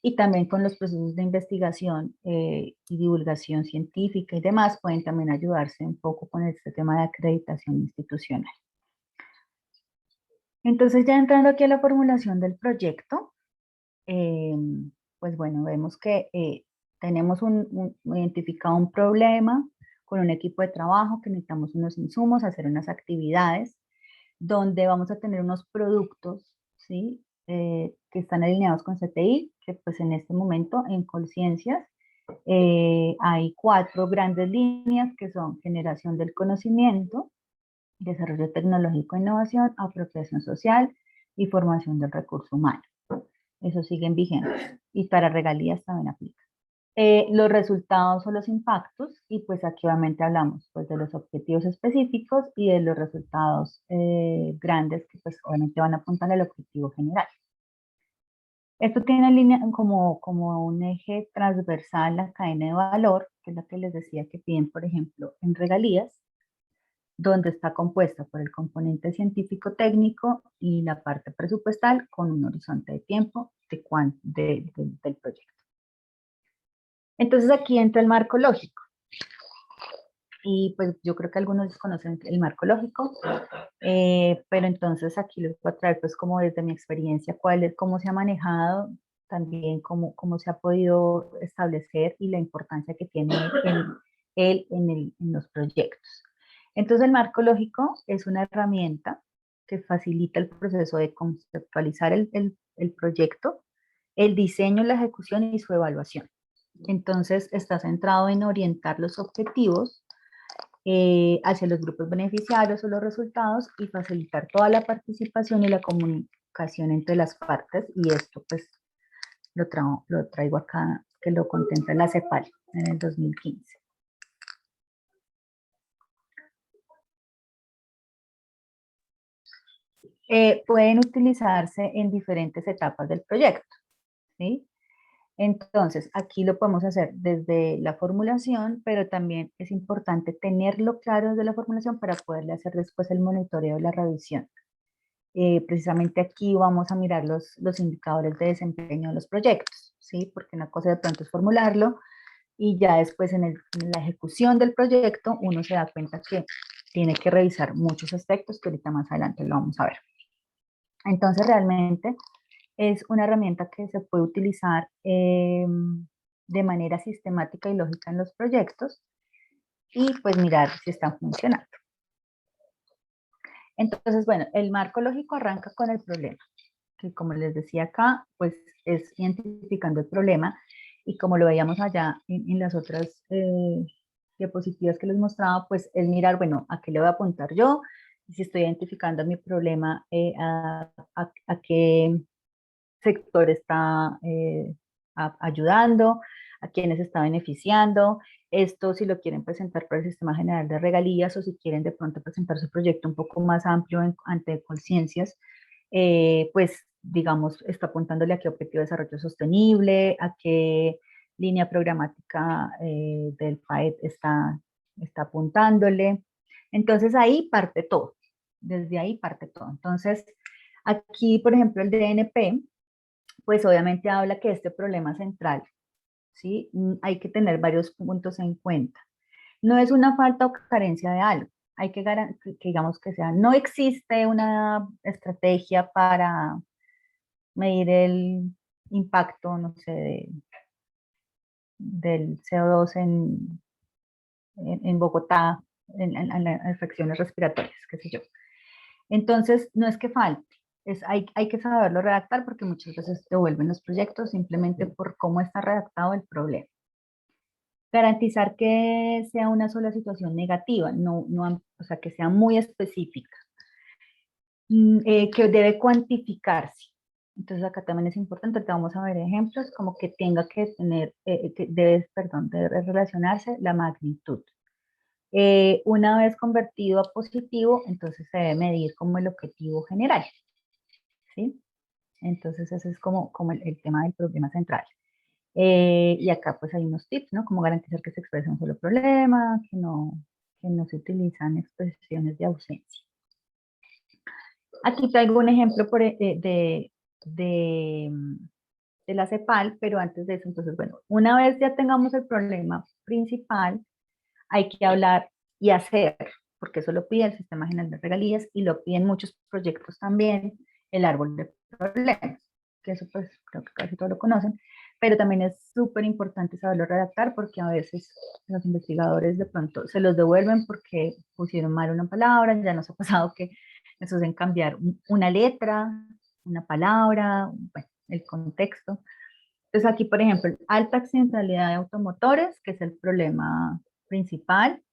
y también con los procesos de investigación y divulgación científica y demás, pueden también ayudarse un poco con este tema de acreditación institucional. Entonces, ya entrando aquí a la formulación del proyecto, pues bueno, vemos que tenemos identificado un problema con un equipo de trabajo, que necesitamos unos insumos, hacer unas actividades, donde vamos a tener unos productos, ¿sí? Que están alineados con CTI, que pues en este momento en Colciencias hay 4 grandes líneas que son generación del conocimiento, desarrollo tecnológico e innovación, apropiación social y formación del recurso humano. Eso siguen vigentes y para regalías también aplica. Los resultados o los impactos, y pues aquí obviamente hablamos pues de los objetivos específicos y de los resultados grandes que pues obviamente van a apuntar al objetivo general. Esto tiene línea como un eje transversal la cadena de valor, que es la que les decía que piden, por ejemplo, en regalías, donde está compuesta por el componente científico-técnico y la parte presupuestal con un horizonte de tiempo del proyecto. Entonces aquí entra el marco lógico. Y pues yo creo que algunos conocen el marco lógico, pero entonces aquí les voy a traer pues como desde mi experiencia cómo se ha manejado, también cómo se ha podido establecer y la importancia que tiene en los proyectos. Entonces el marco lógico es una herramienta que facilita el proceso de conceptualizar el proyecto, el diseño, la ejecución y su evaluación. Entonces está centrado en orientar los objetivos hacia los grupos beneficiarios o los resultados y facilitar toda la participación y la comunicación entre las partes, y esto pues lo traigo acá, que lo contempla la CEPAL en el 2015. Pueden utilizarse en diferentes etapas del proyecto, ¿sí? Entonces, aquí lo podemos hacer desde la formulación, pero también es importante tenerlo claro desde la formulación para poderle hacer después el monitoreo y la revisión. Precisamente aquí vamos a mirar los indicadores de desempeño de los proyectos, ¿sí? Porque una cosa de pronto es formularlo y ya después en la ejecución del proyecto uno se da cuenta que tiene que revisar muchos aspectos que ahorita más adelante lo vamos a ver. Entonces, realmente es una herramienta que se puede utilizar de manera sistemática y lógica en los proyectos y pues mirar si están funcionando. Entonces, bueno, el marco lógico arranca con el problema, que como les decía acá, pues es identificando el problema, y como lo veíamos allá en las otras diapositivas que les mostraba, pues es mirar, bueno, a qué le voy a apuntar yo, y si estoy identificando mi problema, a qué sector está ayudando, a quienes está beneficiando. Esto si lo quieren presentar por el Sistema General de Regalías, o si quieren de pronto presentar su proyecto un poco más amplio ante Colciencias, pues digamos, está apuntándole a qué objetivo de desarrollo sostenible, a qué línea programática del FAED está apuntándole. Entonces ahí parte todo, desde ahí parte todo. Entonces aquí, por ejemplo, el DNP, pues obviamente habla que este problema central, ¿sí? Hay que tener varios puntos en cuenta. No es una falta o carencia de algo. Hay que digamos que sea, no existe una estrategia para medir el impacto, no sé, del CO2 en Bogotá, en las infecciones respiratorias, qué sé yo. Entonces, no es que falte, hay que saberlo redactar, porque muchas veces devuelven los proyectos simplemente por cómo está redactado el problema. Garantizar que sea una sola situación negativa, o sea, que sea muy específica, que debe cuantificarse. Entonces acá también es importante, te vamos a ver ejemplos, como que tenga que tener, debe relacionarse la magnitud. Una vez convertido a positivo, entonces se debe medir como el objetivo general, ¿sí? Entonces ese es como el tema del problema central. Y acá pues hay unos tips, ¿no? Cómo garantizar que se expresa un solo problema, que no se utilizan expresiones de ausencia. Aquí traigo un ejemplo de, de la CEPAL, pero antes de eso, entonces, bueno, una vez ya tengamos el problema principal, hay que hablar y hacer, porque eso lo pide el Sistema General de Regalías y lo piden muchos proyectos también, el árbol de problemas, que eso pues creo que casi todos lo conocen, pero también es súper importante saberlo redactar porque a veces los investigadores de pronto se los devuelven porque pusieron mal una palabra, ya nos ha pasado que nos hacen cambiar una letra, una palabra, bueno, el contexto. Entonces aquí, por ejemplo, alta accidentalidad de automotores, que es el problema principal.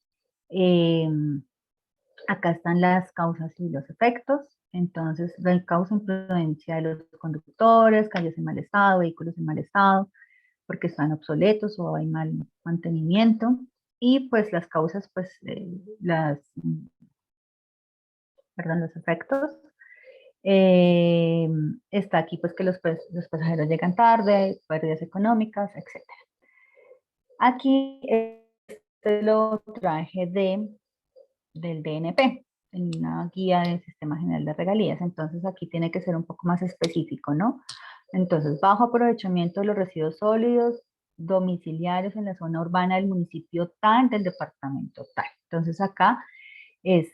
Eh, Acá están las causas y los efectos. Entonces, la causa imprudencia de los conductores, calles en mal estado, vehículos en mal estado, porque están obsoletos o hay mal mantenimiento. Y pues las causas, pues, perdón, los efectos. Está aquí pues que los pasajeros llegan tarde, pérdidas económicas, etc. Aquí este lo traje del DNP, en una guía del Sistema General de Regalías. Entonces aquí tiene que ser un poco más específico, ¿no? Entonces, bajo aprovechamiento de los residuos sólidos domiciliarios en la zona urbana del municipio tal, del departamento tal. Entonces acá es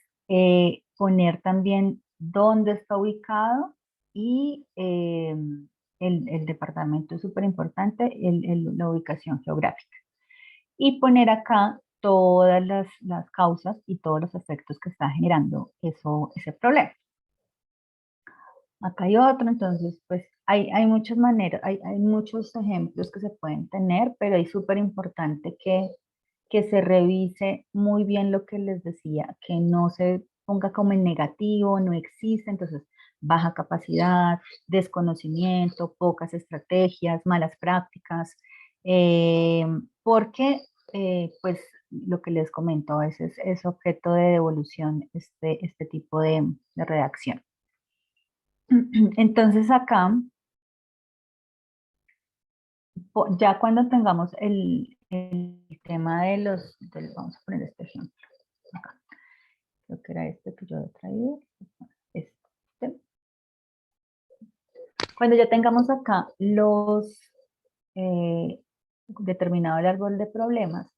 poner también dónde está ubicado y el departamento es súper importante, la ubicación geográfica. Y poner acá todas las causas y todos los efectos que está generando ese problema. Acá hay otro, entonces pues hay muchas maneras, hay muchos ejemplos que se pueden tener, pero es súper importante que se revise muy bien lo que les decía, que no se ponga como en negativo, no existe, entonces baja capacidad, desconocimiento, pocas estrategias, malas prácticas, porque pues lo que les comento a veces es objeto de devolución este tipo de redacción. Entonces acá, ya cuando tengamos el tema vamos a poner este ejemplo acá, creo que era este que yo he traído, este. Cuando ya tengamos acá determinado el árbol de problemas,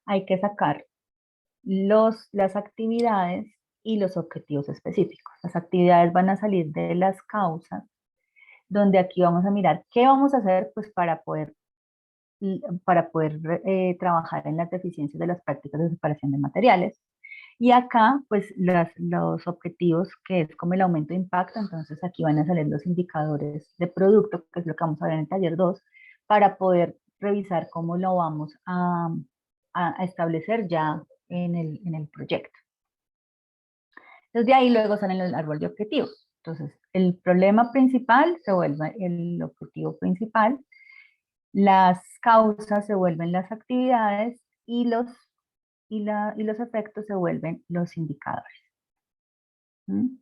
hay que sacar las actividades y los objetivos específicos. Las actividades van a salir de las causas, donde aquí vamos a mirar qué vamos a hacer pues para poder trabajar en las deficiencias de las prácticas de separación de materiales. Y acá, pues los objetivos, que es como el aumento de impacto, entonces aquí van a salir los indicadores de producto, que es lo que vamos a ver en el taller 2, para poder revisar cómo lo vamos a establecer ya en el proyecto. Entonces de ahí luego salen el árbol de objetivos. Entonces el problema principal se vuelve el objetivo principal, las causas se vuelven las actividades y los efectos se vuelven los indicadores. ¿Mm?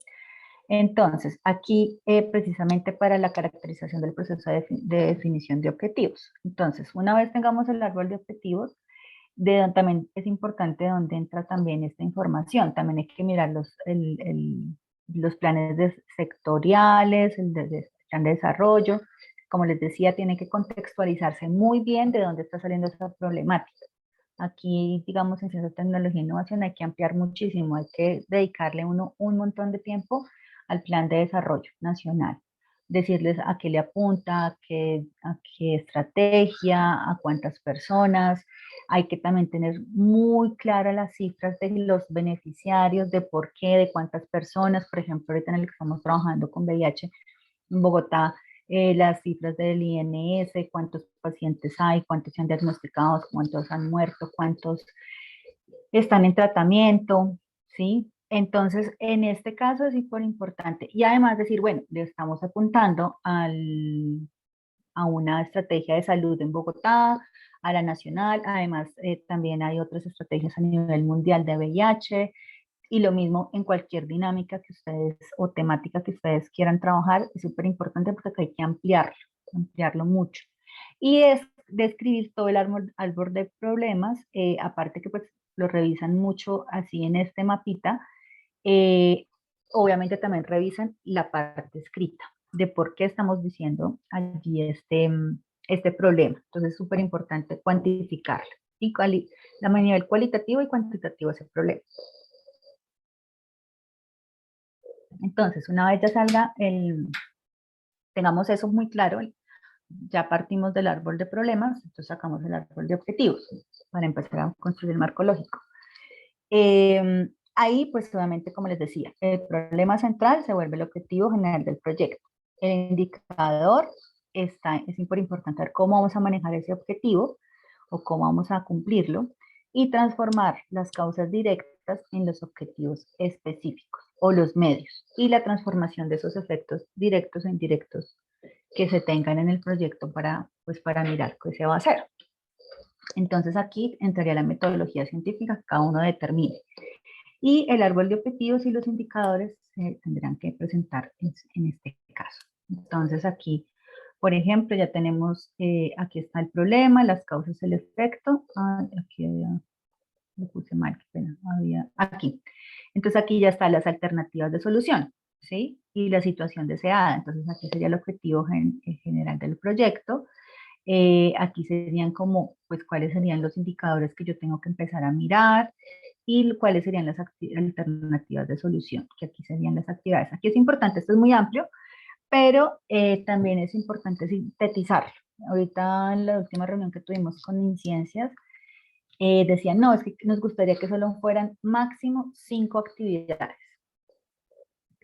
Entonces, aquí precisamente para la caracterización del proceso de definición de objetivos. Entonces, una vez tengamos el árbol de objetivos, también es importante dónde entra también esta información. También hay que mirar los planes sectoriales, plan de desarrollo. Como les decía, tiene que contextualizarse muy bien de dónde está saliendo esa problemática. Aquí, digamos, en ciencia, tecnología e innovación hay que ampliar muchísimo, hay que dedicarle un montón de tiempo al plan de desarrollo nacional, decirles a qué le apunta, a qué estrategia, a cuántas personas. Hay que también tener muy claras las cifras de los beneficiarios, de por qué, de cuántas personas. Por ejemplo, ahorita en el que estamos trabajando con VIH en Bogotá, las cifras del INS, cuántos pacientes hay, cuántos se han diagnosticado, cuántos han muerto, cuántos están en tratamiento, ¿sí? Entonces, en este caso es súper importante. Y además decir, bueno, le estamos apuntando a una estrategia de salud en Bogotá, a la nacional, además también hay otras estrategias a nivel mundial de VIH, y lo mismo en cualquier dinámica que ustedes o temática que ustedes quieran trabajar, es súper importante porque hay que ampliarlo mucho. Y es describir todo el árbol de problemas, aparte que pues lo revisan mucho así en este mapita, obviamente también revisan la parte escrita de por qué estamos diciendo allí este problema. Entonces es súper importante cuantificarlo y a nivel cualitativo y cuantitativo ese problema. Entonces, una vez ya salga tengamos eso muy claro, ya partimos del árbol de problemas, entonces sacamos el árbol de objetivos para empezar a construir el marco lógico. Ahí, pues obviamente, como les decía, el problema central se vuelve el objetivo general del proyecto. El indicador es súper importante ver cómo vamos a manejar ese objetivo o cómo vamos a cumplirlo y transformar las causas directas en los objetivos específicos o los medios y la transformación de esos efectos directos e indirectos que se tengan en el proyecto pues, para mirar qué se va a hacer. Entonces aquí entraría la metodología científica que cada uno determine. Y el árbol de objetivos y los indicadores se tendrán que presentar en este caso. Entonces aquí, por ejemplo, ya tenemos, aquí está el problema, las causas, el efecto. Aquí lo puse mal, qué pena, aquí. Entonces aquí ya están las alternativas de solución, ¿sí? Y la situación deseada. Entonces aquí sería el objetivo general del proyecto. Aquí serían como, pues, cuáles serían los indicadores que yo tengo que empezar a mirar y cuáles serían las alternativas de solución, que aquí serían las actividades. Aquí es importante, esto es muy amplio, pero también es importante sintetizarlo. Ahorita en la última reunión que tuvimos con Inciencias, decían, no, es que nos gustaría que solo fueran máximo 5 actividades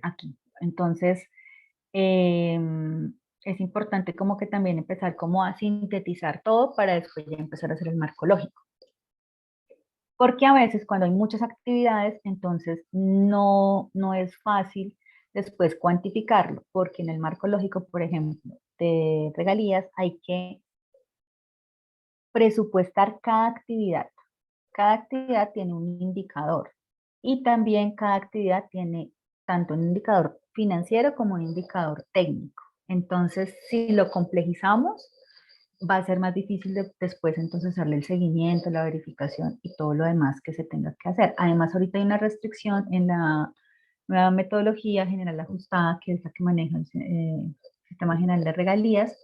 aquí. Entonces, es importante como que también empezar como a sintetizar todo para después ya empezar a hacer el marco lógico. Porque a veces cuando hay muchas actividades, entonces no es fácil después cuantificarlo, porque en el marco lógico, por ejemplo, de regalías hay que presupuestar cada actividad. Cada actividad tiene un indicador y también cada actividad tiene tanto un indicador financiero como un indicador técnico. Entonces, si lo complejizamos, va a ser más difícil después entonces hacerle el seguimiento, la verificación y todo lo demás que se tenga que hacer. Además, ahorita hay una restricción en la nueva metodología general ajustada, que es la que maneja el Sistema General de Regalías,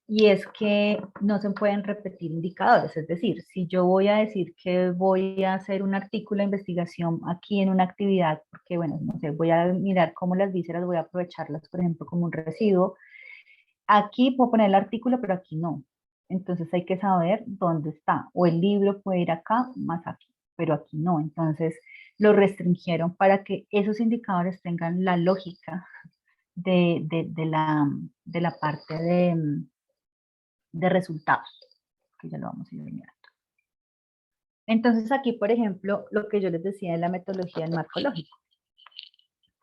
y es que no se pueden repetir indicadores. Es decir, si yo voy a decir que voy a hacer un artículo de investigación aquí en una actividad, porque bueno, no sé, voy a mirar cómo las vísceras voy a aprovecharlas, por ejemplo, como un residuo, aquí puedo poner el artículo, pero aquí no. Entonces hay que saber dónde está. O el libro puede ir acá, más aquí, pero aquí no. Entonces lo restringieron para que esos indicadores tengan la lógica de la parte de resultados, que ya lo vamos a ir mirando. Entonces aquí, por ejemplo, lo que yo les decía de la metodología del marco lógico,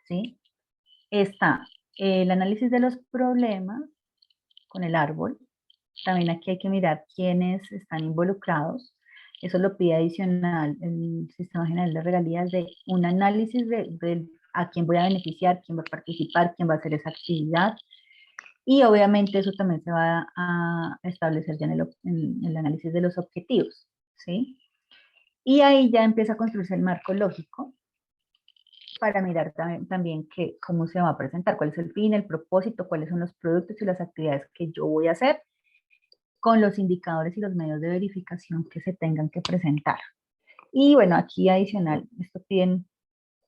¿sí? Está el análisis de los problemas con el árbol. También aquí hay que mirar quiénes están involucrados. Eso lo pide adicional el Sistema General de Regalías, de un análisis de a quién voy a beneficiar, quién va a participar, quién va a hacer esa actividad. Y obviamente eso también se va a establecer ya en el análisis de los objetivos, ¿sí? Y ahí ya empieza a construirse el marco lógico para mirar también cómo se va a presentar, cuál es el fin, el propósito, cuáles son los productos y las actividades que yo voy a hacer con los indicadores y los medios de verificación que se tengan que presentar. Y bueno, aquí adicional, esto tiene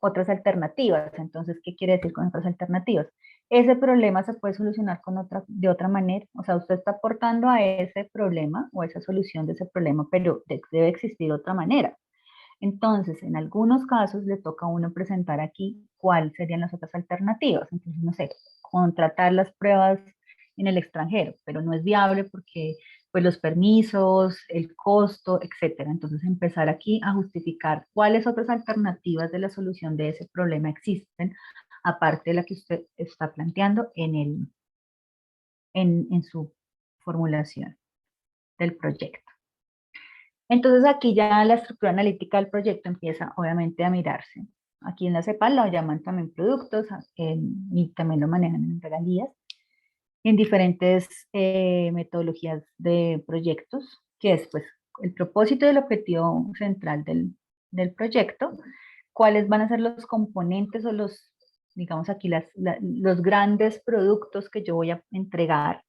otras alternativas. Entonces, ¿qué quiere decir con otras alternativas? Ese problema se puede solucionar de otra manera. O sea, usted está aportando a ese problema o a esa solución de ese problema, pero debe existir otra manera. Entonces, en algunos casos le toca a uno presentar aquí cuáles serían las otras alternativas. Entonces, no sé, contratar las pruebas en el extranjero, pero no es viable porque pues los permisos, el costo, etcétera. Entonces, empezar aquí a justificar cuáles otras alternativas de la solución de ese problema existen, aparte de la que usted está planteando en su formulación del proyecto. Entonces aquí ya la estructura analítica del proyecto empieza obviamente a mirarse. Aquí en la CEPAL lo llaman también productos y también lo manejan en regalías. en diferentes metodologías de proyectos, que es pues el propósito y el objetivo central del proyecto, cuáles van a ser los componentes o los, digamos aquí, los grandes productos que yo voy a entregar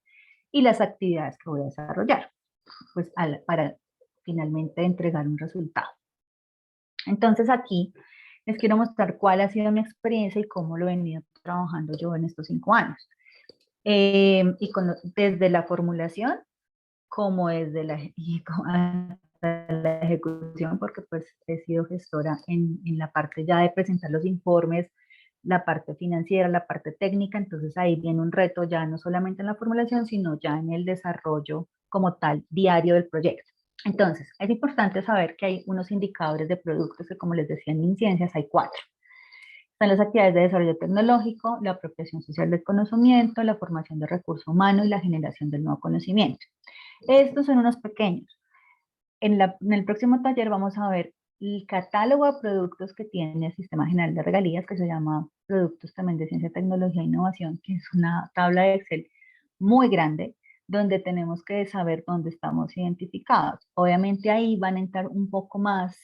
y las actividades que voy a desarrollar, pues para finalmente entregar un resultado. Entonces aquí les quiero mostrar cuál ha sido mi experiencia y cómo lo he venido trabajando yo en estos 5 años. Desde la formulación como desde hasta la ejecución, porque pues he sido gestora en la parte ya de presentar los informes, la parte financiera, la parte técnica, entonces ahí viene un reto ya no solamente en la formulación, sino ya en el desarrollo como tal diario del proyecto. Entonces, es importante saber que hay unos indicadores de productos que, como les decía en MinCiencias, hay 4. Están las actividades de desarrollo tecnológico, la apropiación social del conocimiento, la formación de recurso humano y la generación del nuevo conocimiento. Estos son unos pequeños. En el próximo taller vamos a ver el catálogo de productos que tiene el Sistema General de Regalías, que se llama Productos también de Ciencia, Tecnología e Innovación, que es una tabla de Excel muy grande, donde tenemos que saber dónde estamos identificados. Obviamente ahí van a entrar un poco más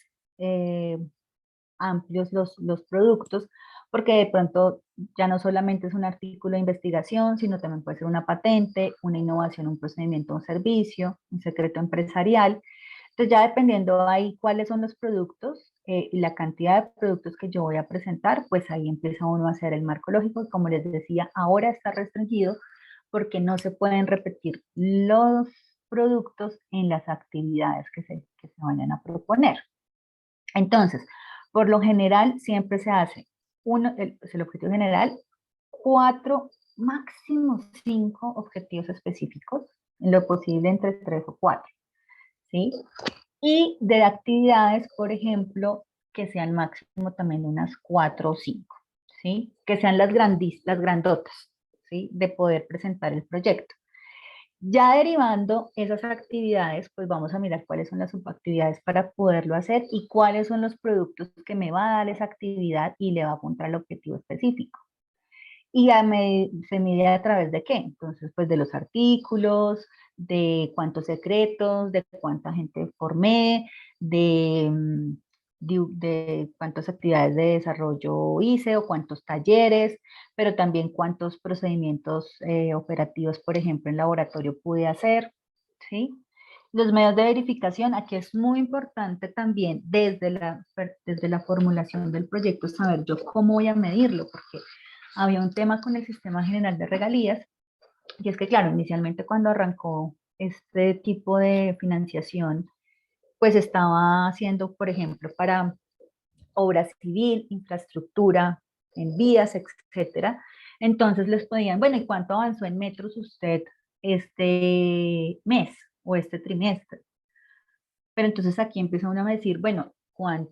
amplios los productos, porque de pronto ya no solamente es un artículo de investigación, sino también puede ser una patente, una innovación, un procedimiento, un servicio, un secreto empresarial. Entonces ya dependiendo ahí cuáles son los productos y la cantidad de productos que yo voy a presentar, pues ahí empieza uno a hacer el marco lógico y como les decía, ahora está restringido porque no se pueden repetir los productos en las actividades que se vayan a proponer. Entonces, por lo general siempre se hace el objetivo general, 4, máximo 5 objetivos específicos, en lo posible entre 3 o 4, ¿sí? Y de actividades, por ejemplo, que sean máximo también unas 4 o 5, ¿sí? Que sean las grandotas, ¿sí? De poder presentar el proyecto. Ya derivando esas actividades, pues vamos a mirar cuáles son las subactividades para poderlo hacer y cuáles son los productos que me va a dar esa actividad y le va a apuntar al objetivo específico. Y se mide a través de qué? Entonces, pues de los artículos, de cuántos secretos, de cuánta gente formé, de cuántas actividades de desarrollo hice o cuántos talleres, pero también cuántos procedimientos operativos, por ejemplo, en laboratorio pude hacer, ¿sí? Los medios de verificación, aquí es muy importante también desde la formulación del proyecto saber yo cómo voy a medirlo, porque había un tema con el Sistema General de Regalías, y es que, claro, inicialmente cuando arrancó este tipo de financiación, pues estaba haciendo, por ejemplo, para obra civil, infraestructura, en vías, etcétera. Entonces les podían, bueno, ¿y cuánto avanzó en metros usted este mes o este trimestre? Pero entonces aquí empieza uno a decir, bueno, ¿cuál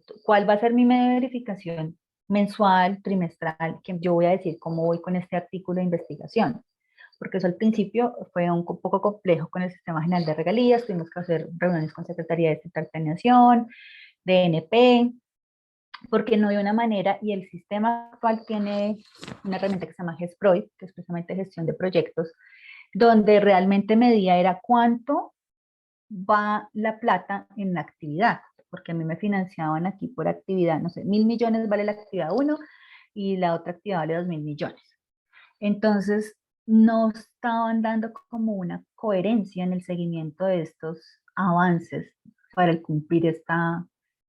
va a ser mi medio de verificación mensual, trimestral? Que yo voy a decir cómo voy con este artículo de investigación. Porque eso al principio fue un poco complejo con el Sistema General de Regalías, tuvimos que hacer reuniones con Secretaría de Descentralización, DNP, porque no de una manera, y el sistema actual tiene una herramienta que se llama GESPROI, que es precisamente gestión de proyectos, donde realmente medía era cuánto va la plata en la actividad, porque a mí me financiaban aquí por actividad, no sé, 1.000 millones vale la actividad 1 y la otra actividad vale 2.000 millones. Entonces, no estaban dando como una coherencia en el seguimiento de estos avances para el cumplir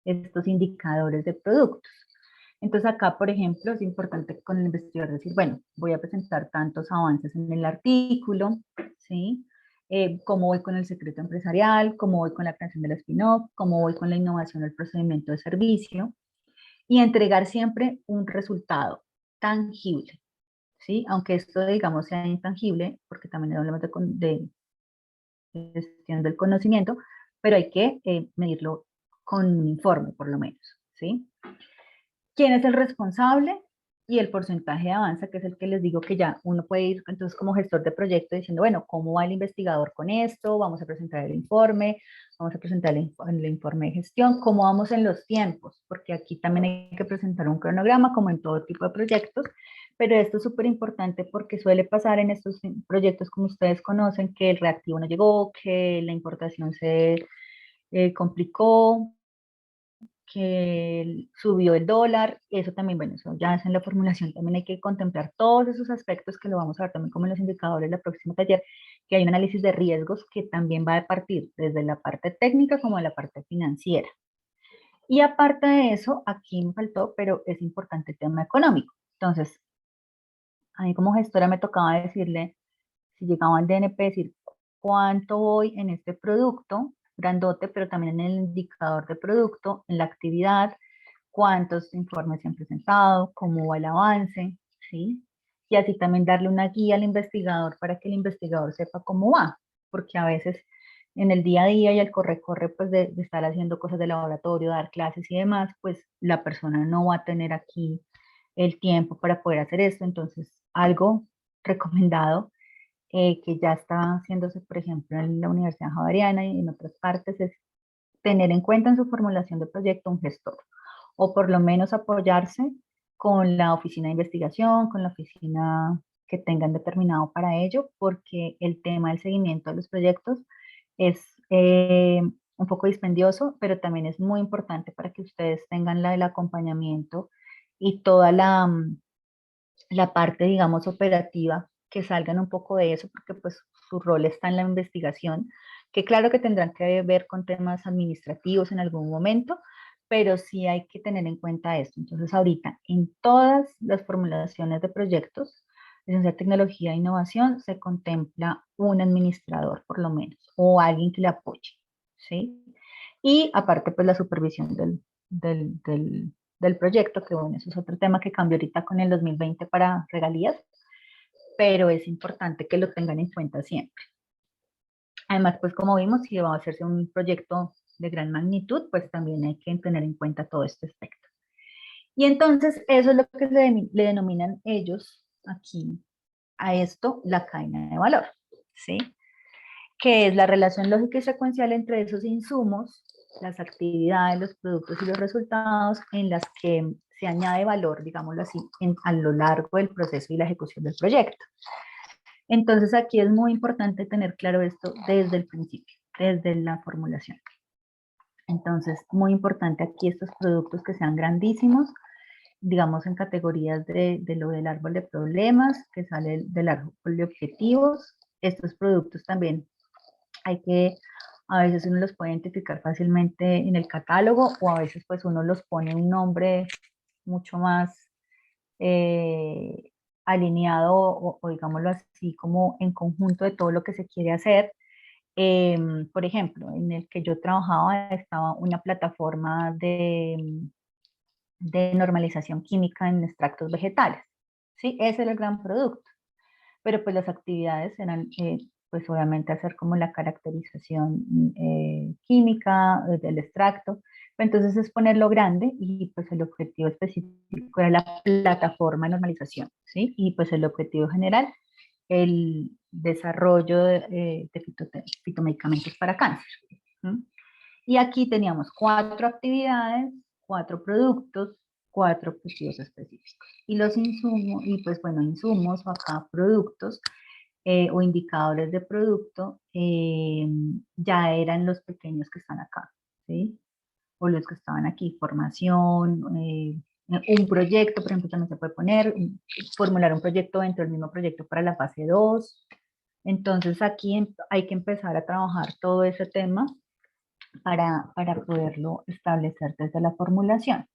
estos indicadores de productos. Entonces acá, por ejemplo, es importante con el investigador decir, bueno, voy a presentar tantos avances en el artículo, ¿sí? Cómo voy con el secreto empresarial, cómo voy con la creación del spin-off, cómo voy con la innovación del procedimiento de servicio, y entregar siempre un resultado tangible, ¿sí? Aunque esto, digamos, sea intangible, porque también hablamos de gestión del conocimiento, pero hay que medirlo con un informe, por lo menos, ¿sí? ¿Quién es el responsable? Y el porcentaje de avanza, que es el que les digo que ya uno puede ir entonces como gestor de proyecto diciendo, bueno, ¿cómo va el investigador con esto? Vamos a presentar el informe, vamos a presentar el informe de gestión, ¿cómo vamos en los tiempos? Porque aquí también hay que presentar un cronograma, como en todo tipo de proyectos, Pero esto es súper importante porque suele pasar en estos proyectos, como ustedes conocen, que el reactivo no llegó, que la importación se complicó, que subió el dólar, eso también, bueno, eso ya es en la formulación, también hay que contemplar todos esos aspectos que lo vamos a ver también como en los indicadores la próxima taller, que hay un análisis de riesgos que también va a partir desde la parte técnica como de la parte financiera. Y aparte de eso, aquí me faltó, pero es importante el tema económico. Entonces, a mí como gestora me tocaba decirle, si llegaba al DNP, decir cuánto voy en este producto, grandote, pero también en el indicador de producto, en la actividad, cuántos informes se han presentado, cómo va el avance, ¿sí? Y así también darle una guía al investigador para que el investigador sepa cómo va, porque a veces en el día a día y al corre-corre, pues de estar haciendo cosas de laboratorio, dar clases y demás, pues la persona no va a tener aquí el tiempo para poder hacer esto. Entonces, algo recomendado que ya está haciéndose, por ejemplo, en la Universidad Javeriana y en otras partes, es tener en cuenta en su formulación de proyecto un gestor, o por lo menos apoyarse con la oficina de investigación, con la oficina que tengan determinado para ello, porque el tema del seguimiento de los proyectos es un poco dispendioso, pero también es muy importante para que ustedes tengan el acompañamiento y toda la parte, digamos, operativa, que salgan un poco de eso, porque pues su rol está en la investigación, que claro que tendrán que ver con temas administrativos en algún momento, pero sí hay que tener en cuenta esto. Entonces, ahorita, en todas las formulaciones de proyectos de ciencia, tecnología e innovación, se contempla un administrador, por lo menos, o alguien que le apoye, ¿sí? Y aparte, pues la supervisión del proyecto, que bueno, eso es otro tema que cambió ahorita con el 2020 para regalías, pero es importante que lo tengan en cuenta siempre. Además, pues como vimos, si va a hacerse un proyecto de gran magnitud, pues también hay que tener en cuenta todo este aspecto. Y entonces, eso es lo que le denominan ellos aquí a esto la cadena de valor, ¿sí? Que es la relación lógica y secuencial entre esos insumos, las actividades, los productos y los resultados en las que se añade valor, digámoslo así, a lo largo del proceso y la ejecución del proyecto. Entonces aquí es muy importante tener claro esto desde el principio, desde la formulación. Entonces, muy importante aquí estos productos que sean grandísimos, digamos en categorías de lo del árbol de problemas, que sale del árbol de objetivos. Estos productos también hay que, a veces uno los puede identificar fácilmente en el catálogo o a veces pues uno los pone un nombre mucho más alineado o digámoslo así como en conjunto de todo lo que se quiere hacer. Por ejemplo, en el que yo trabajaba estaba una plataforma de normalización química en extractos vegetales. ¿Sí? Ese era el gran producto. Pero pues las actividades eran, pues obviamente hacer como la caracterización química del extracto. Entonces es ponerlo grande y pues el objetivo específico era la plataforma de normalización, ¿sí? Y pues el objetivo general, el desarrollo de fitomedicamentos para cáncer. ¿Sí? Y aquí teníamos 4 actividades, 4 productos, 4 objetivos específicos. Y los insumos, y pues bueno, insumos o acá productos o indicadores de producto ya eran los pequeños que están acá, ¿sí? O los que estaban aquí, formación, un proyecto, por ejemplo, también se puede poner, formular un proyecto dentro del mismo proyecto para la fase 2. Entonces aquí hay que empezar a trabajar todo ese tema para poderlo establecer desde la formulación.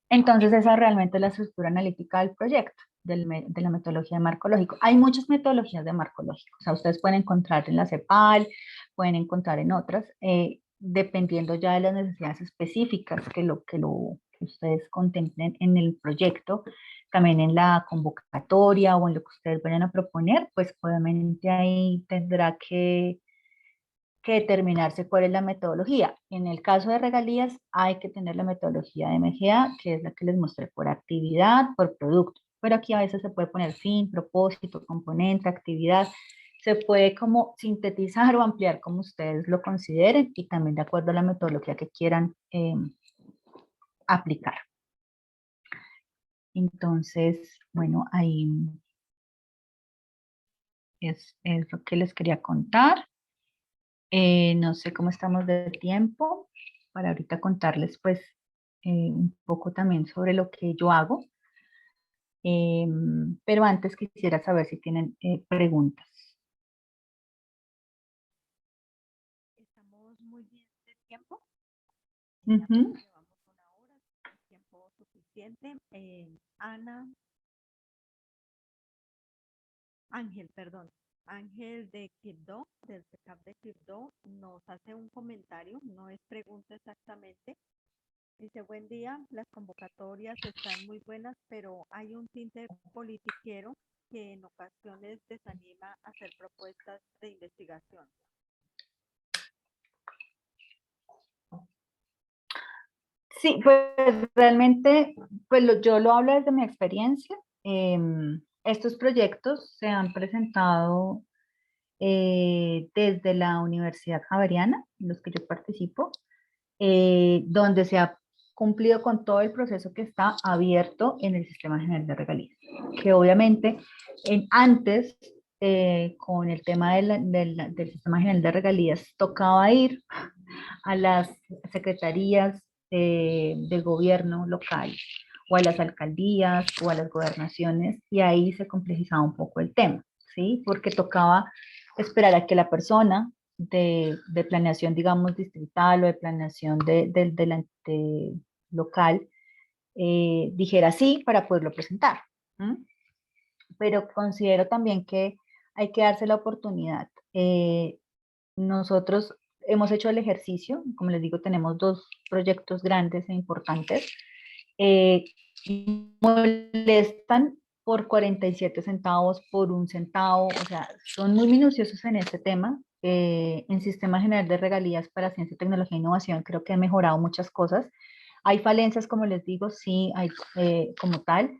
Entonces, esa realmente es la estructura analítica del proyecto, de la metodología de marco lógico. Hay muchas metodologías de marco lógico, o sea, ustedes pueden encontrar en la CEPAL, pueden encontrar en otras, dependiendo ya de las necesidades específicas que ustedes contemplen en el proyecto, también en la convocatoria o en lo que ustedes vayan a proponer, pues obviamente ahí tendrá que determinarse cuál es la metodología. En el caso de regalías hay que tener la metodología de MGA, que es la que les mostré por actividad, por producto. Pero aquí a veces se puede poner fin, propósito, componente, actividad. Se puede como sintetizar o ampliar como ustedes lo consideren y también de acuerdo a la metodología que quieran aplicar. Entonces, bueno, ahí es lo que les quería contar. No sé cómo estamos de tiempo para ahorita contarles pues un poco también sobre lo que yo hago. Pero antes quisiera saber si tienen preguntas. Estamos muy bien de tiempo. Ujú. Apenas llevamos una hora, es tiempo suficiente. Ana, Ángel, perdón. Ángel de Quibdó, del CECAP de Quibdó, nos hace un comentario, no es pregunta exactamente. Dice, buen día, las convocatorias están muy buenas, pero hay un tinte politiquero que en ocasiones desanima a hacer propuestas de investigación. Sí, pues realmente, pues yo lo hablo desde mi experiencia. Estos proyectos se han presentado desde la Universidad Javeriana, en los que yo participo, donde se ha cumplido con todo el proceso que está abierto en el Sistema General de Regalías, que obviamente antes, con el tema del Sistema General de Regalías, tocaba ir a las secretarías del gobierno local o a las alcaldías o a las gobernaciones y ahí se complejizaba un poco el tema, ¿sí? Porque tocaba esperar a que la persona de planeación, digamos, distrital o de planeación local dijera sí para poderlo presentar. ¿Mm? Pero considero también que hay que darse la oportunidad. Nosotros hemos hecho el ejercicio, como les digo, tenemos dos proyectos grandes e importantes. Eh, Molestan por 47 centavos, por un centavo, o sea, son muy minuciosos en este tema. En Sistema General de Regalías para Ciencia, Tecnología e Innovación creo que ha mejorado muchas cosas. Hay falencias, como les digo, sí, hay como tal,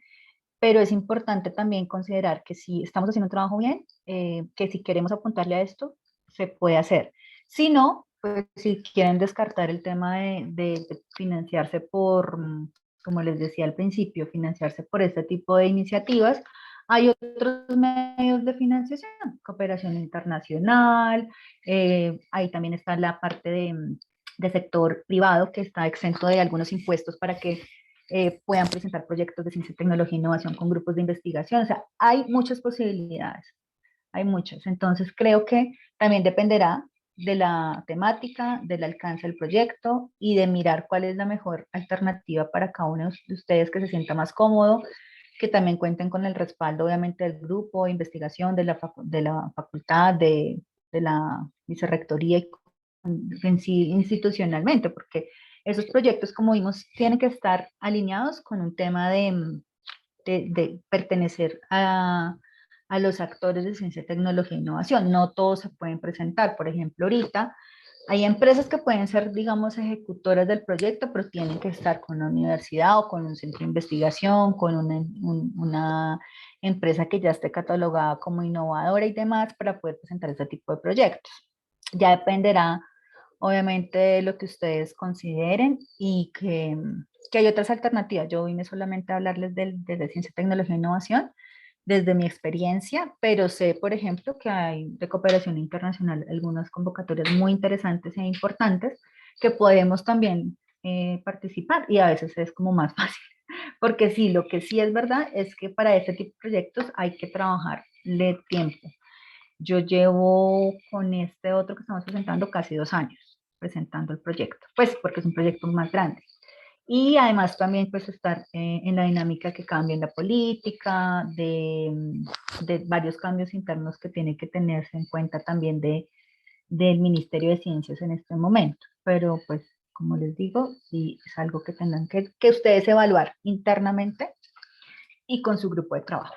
pero es importante también considerar que si estamos haciendo un trabajo bien, que si queremos apuntarle a esto, se puede hacer. Si no, pues si quieren descartar el tema de financiarse por, como les decía al principio, financiarse por este tipo de iniciativas, hay otros medios de financiación, cooperación internacional, ahí también está la parte de sector privado que está exento de algunos impuestos para que puedan presentar proyectos de ciencia, tecnología e innovación con grupos de investigación. O sea, hay muchas posibilidades, hay muchas. Entonces, creo que también dependerá de la temática, del alcance del proyecto y de mirar cuál es la mejor alternativa para cada uno de ustedes que se sienta más cómodo, que también cuenten con el respaldo, obviamente, del grupo de investigación, de la facultad, de la vicerrectoría y en sí institucionalmente, porque esos proyectos, como vimos, tienen que estar alineados con un tema de pertenecer a los actores de ciencia, tecnología e innovación. No todos se pueden presentar. Por ejemplo, ahorita hay empresas que pueden ser, digamos, ejecutoras del proyecto, pero tienen que estar con una universidad o con un centro de investigación, con una empresa que ya esté catalogada como innovadora y demás para poder presentar ese tipo de proyectos. Ya dependerá obviamente de lo que ustedes consideren y que hay otras alternativas. Yo vine solamente a hablarles de ciencia, tecnología e innovación desde mi experiencia, pero sé, por ejemplo, que hay de cooperación internacional algunas convocatorias muy interesantes e importantes que podemos también participar y a veces es como más fácil, porque sí, lo que sí es verdad es que para este tipo de proyectos hay que trabajarle tiempo. Yo llevo con este otro que estamos presentando casi 2 años presentando el proyecto, pues porque es un proyecto más grande. Y además también pues estar en la dinámica que cambia en la política, de varios cambios internos que tiene que tenerse en cuenta también del Ministerio de Ciencias en este momento. Pero pues como les digo, sí es algo que tendrán que ustedes evaluar internamente y con su grupo de trabajo.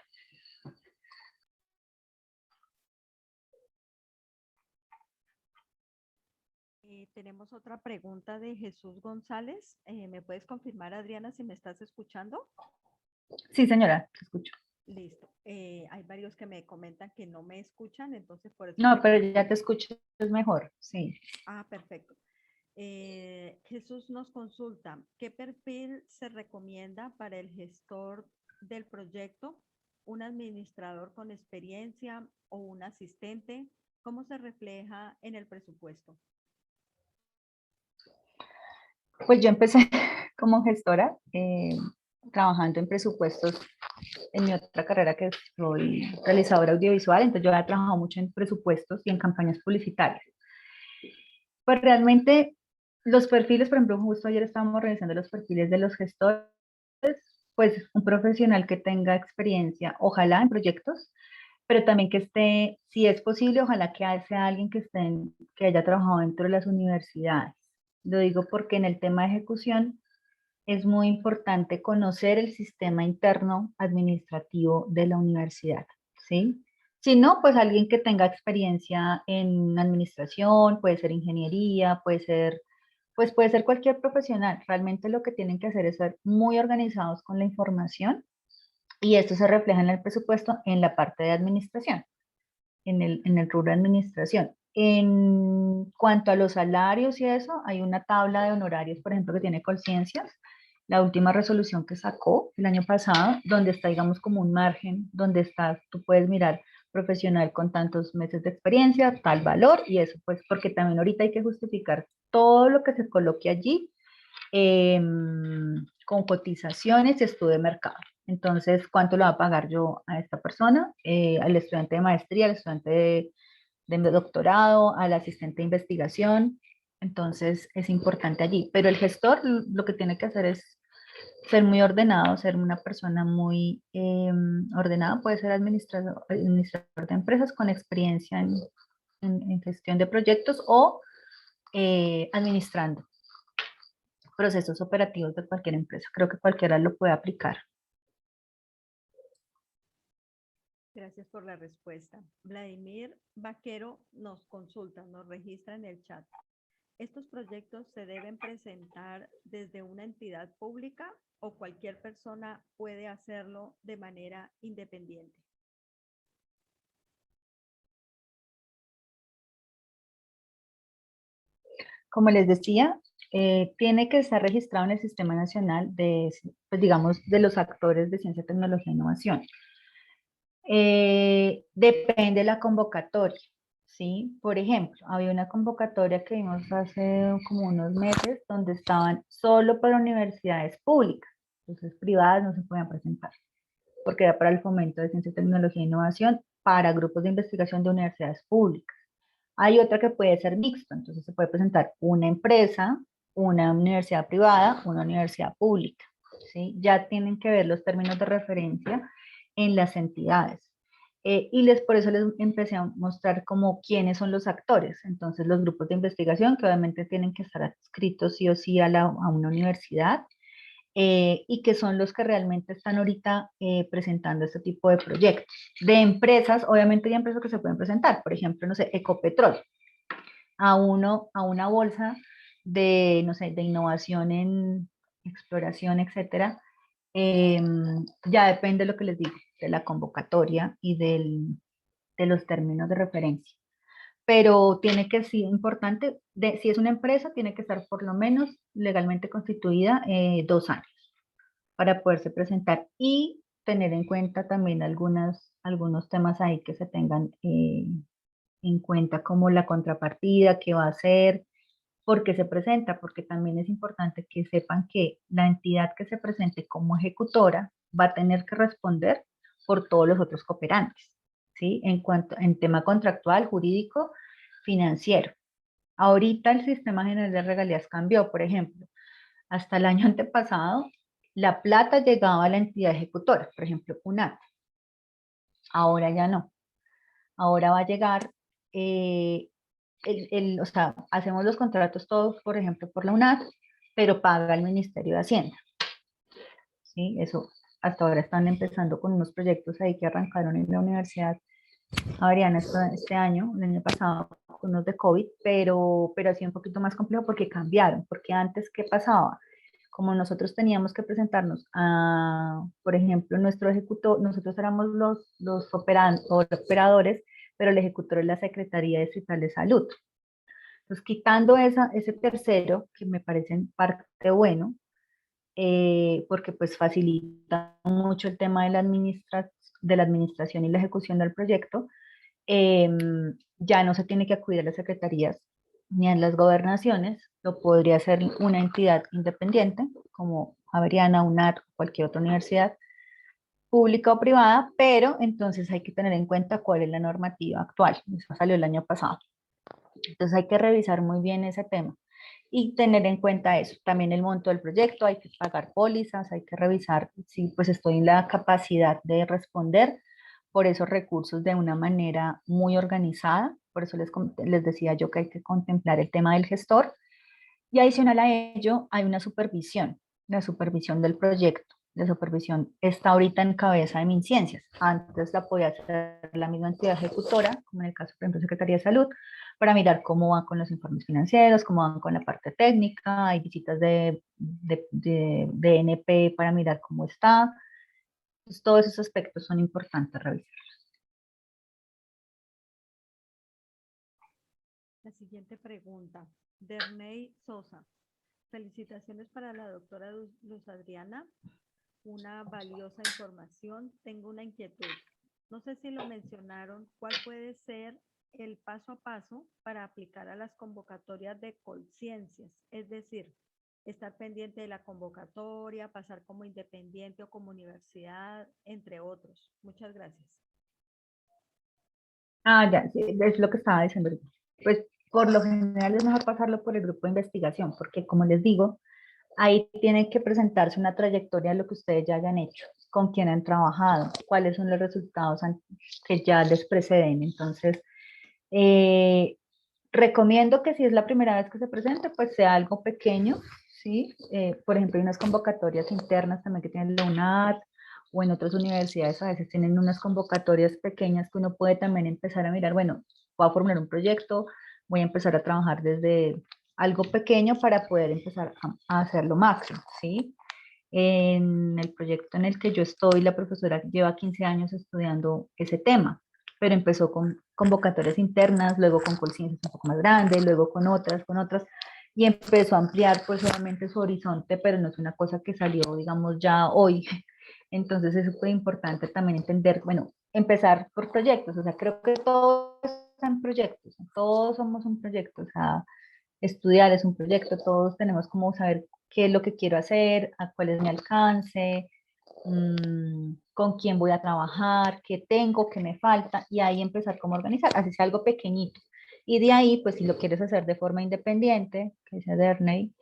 Tenemos otra pregunta de Jesús González. ¿Me puedes confirmar, Adriana, si me estás escuchando? Sí, señora, te escucho. Listo. Hay varios que me comentan que no me escuchan, entonces por eso No, te pero ya te confirmo. escucho es mejor, sí. Ah, perfecto. Jesús nos consulta, ¿qué perfil se recomienda para el gestor del proyecto, un administrador con experiencia o un asistente? ¿Cómo se refleja en el presupuesto? Pues yo empecé como gestora, trabajando en presupuestos en mi otra carrera, que soy realizadora audiovisual. Entonces yo he trabajado mucho en presupuestos y en campañas publicitarias. Pues realmente los perfiles, por ejemplo, justo ayer estábamos revisando los perfiles de los gestores. Pues un profesional que tenga experiencia, ojalá en proyectos, pero también que esté, si es posible, ojalá que sea alguien que que haya trabajado dentro de las universidades. Lo digo porque en el tema de ejecución es muy importante conocer el sistema interno administrativo de la universidad, ¿sí? Si no, pues alguien que tenga experiencia en administración, puede ser ingeniería, pues puede ser cualquier profesional. Realmente lo que tienen que hacer es ser muy organizados con la información, y esto se refleja en el presupuesto en la parte de administración, en el rubro de administración. En cuanto a los salarios y eso, hay una tabla de honorarios, por ejemplo, que tiene Colciencias, la última resolución que sacó el año pasado, donde está, digamos, como un margen, donde está, tú puedes mirar profesional con tantos meses de experiencia, tal valor, y eso, pues, porque también ahorita hay que justificar todo lo que se coloque allí, eh, con cotizaciones y estudio de mercado. Entonces, ¿cuánto le va a pagar yo a esta persona? Al estudiante de maestría, al estudiante de doctorado, al asistente de investigación. Entonces, es importante allí. Pero el gestor lo que tiene que hacer es ser muy ordenado, ser una persona muy ordenada. Puede ser administrador de empresas con experiencia en gestión de proyectos, o administrando procesos operativos de cualquier empresa. Creo que cualquiera lo puede aplicar. Gracias por la respuesta. Vladimir Vaquero nos consulta, nos registra en el chat. ¿Estos proyectos se deben presentar desde una entidad pública o cualquier persona puede hacerlo de manera independiente? Como les decía, tiene que estar registrado en el Sistema Nacional de, pues digamos, de los actores de ciencia, tecnología e innovación. Depende de la convocatoria, ¿sí? Por ejemplo, había una convocatoria que vimos hace como unos meses donde estaban solo para universidades públicas, entonces privadas no se podían presentar, porque era para el fomento de ciencia, tecnología e innovación para grupos de investigación de universidades públicas. Hay otra que puede ser mixto, entonces se puede presentar una empresa, una universidad privada, una universidad pública, ¿sí? Ya tienen que ver los términos de referencia en las entidades. Por eso les empecé a mostrar como quiénes son los actores. Entonces, los grupos de investigación, que obviamente tienen que estar adscritos sí o sí a una universidad, y que son los que realmente están ahorita presentando este tipo de proyectos. De empresas, obviamente hay empresas que se pueden presentar, por ejemplo, no sé, Ecopetrol, a una bolsa de, no sé, de innovación en exploración, etcétera. Ya depende de lo que les digo, de la convocatoria y de los términos de referencia. Pero tiene que ser importante, si es una empresa, tiene que estar por lo menos legalmente constituida 2 años para poderse presentar, y tener en cuenta también algunos temas ahí que se tengan en cuenta, como la contrapartida, qué va a hacer, por qué se presenta, porque también es importante que sepan que la entidad que se presente como ejecutora va a tener que responder por todos los otros cooperantes, ¿sí? En tema contractual, jurídico, financiero. Ahorita el sistema general de regalías cambió, por ejemplo, hasta el año antepasado, la plata llegaba a la entidad ejecutora, por ejemplo, UNAT. Ahora ya no. Ahora va a llegar, o sea, hacemos los contratos todos, por ejemplo, por la UNAT, pero paga el Ministerio de Hacienda. ¿Sí? Eso, hasta ahora están empezando con unos proyectos ahí que arrancaron en la Universidad Javeriana este año, el año pasado, con unos de COVID, pero así un poquito más complejo porque cambiaron, porque antes, ¿qué pasaba? Como nosotros teníamos que presentarnos a, por ejemplo, nuestro ejecutor, nosotros éramos los operadores, pero el ejecutor es la Secretaría Distrital de Salud. Entonces, quitando ese tercero, que me parece en parte bueno, porque pues facilita mucho el tema de la administración y la ejecución del proyecto. Ya no se tiene que acudir a las secretarías ni a las gobernaciones, lo podría hacer una entidad independiente, como Javeriana, UNAR, cualquier otra universidad, pública o privada, pero entonces hay que tener en cuenta cuál es la normativa actual. Eso salió el año pasado. Entonces hay que revisar muy bien ese tema y tener en cuenta eso. También el monto del proyecto, hay que pagar pólizas, hay que revisar si pues estoy en la capacidad de responder por esos recursos de una manera muy organizada. Por eso les decía yo que hay que contemplar el tema del gestor. Y adicional a ello, hay una supervisión, la supervisión del proyecto. La supervisión está ahorita en cabeza de MinCiencias. Antes la podía hacer la misma entidad ejecutora, como en el caso, por ejemplo, de Secretaría de Salud, para mirar cómo van con los informes financieros, cómo van con la parte técnica, hay visitas de NP para mirar cómo está. Pues todos esos aspectos son importantes revisar. La siguiente pregunta, Derney Sosa. Felicitaciones para la doctora Luz Adriana. Una valiosa información. Tengo una inquietud. No sé si lo mencionaron. ¿Cuál puede ser el paso a paso para aplicar a las convocatorias de Colciencias? Es decir, estar pendiente de la convocatoria, pasar como independiente o como universidad, entre otros. Muchas gracias. Ah, ya, sí, es lo que estaba diciendo. Pues por lo general es mejor pasarlo por el grupo de investigación, porque como les digo, ahí tiene que presentarse una trayectoria de lo que ustedes ya hayan hecho, con quién han trabajado, cuáles son los resultados que ya les preceden. Entonces, recomiendo que si es la primera vez que se presente, pues sea algo pequeño, ¿sí? Por ejemplo, hay unas convocatorias internas también que tiene la UNAD, o en otras universidades a veces tienen unas convocatorias pequeñas que uno puede también empezar a mirar, bueno, voy a formular un proyecto, voy a empezar a trabajar desde algo pequeño para poder empezar a hacerlo máximo, ¿sí? En el proyecto en el que yo estoy, la profesora lleva 15 años estudiando ese tema, pero empezó con convocatorias internas, luego con Colciencias un poco más grande, luego con otras, y empezó a ampliar pues obviamente su horizonte, pero no es una cosa que salió, digamos, ya hoy. Entonces es súper importante también entender, bueno, empezar por proyectos, o sea, creo que todos están proyectos, todos somos un proyecto, o sea, estudiar es un proyecto, todos tenemos como saber qué es lo que quiero hacer, a cuál es mi alcance, con quién voy a trabajar, qué tengo, qué me falta, y ahí empezar como a organizar, así sea algo pequeñito. Y de ahí, pues si lo quieres hacer de forma independiente, que dice Derney,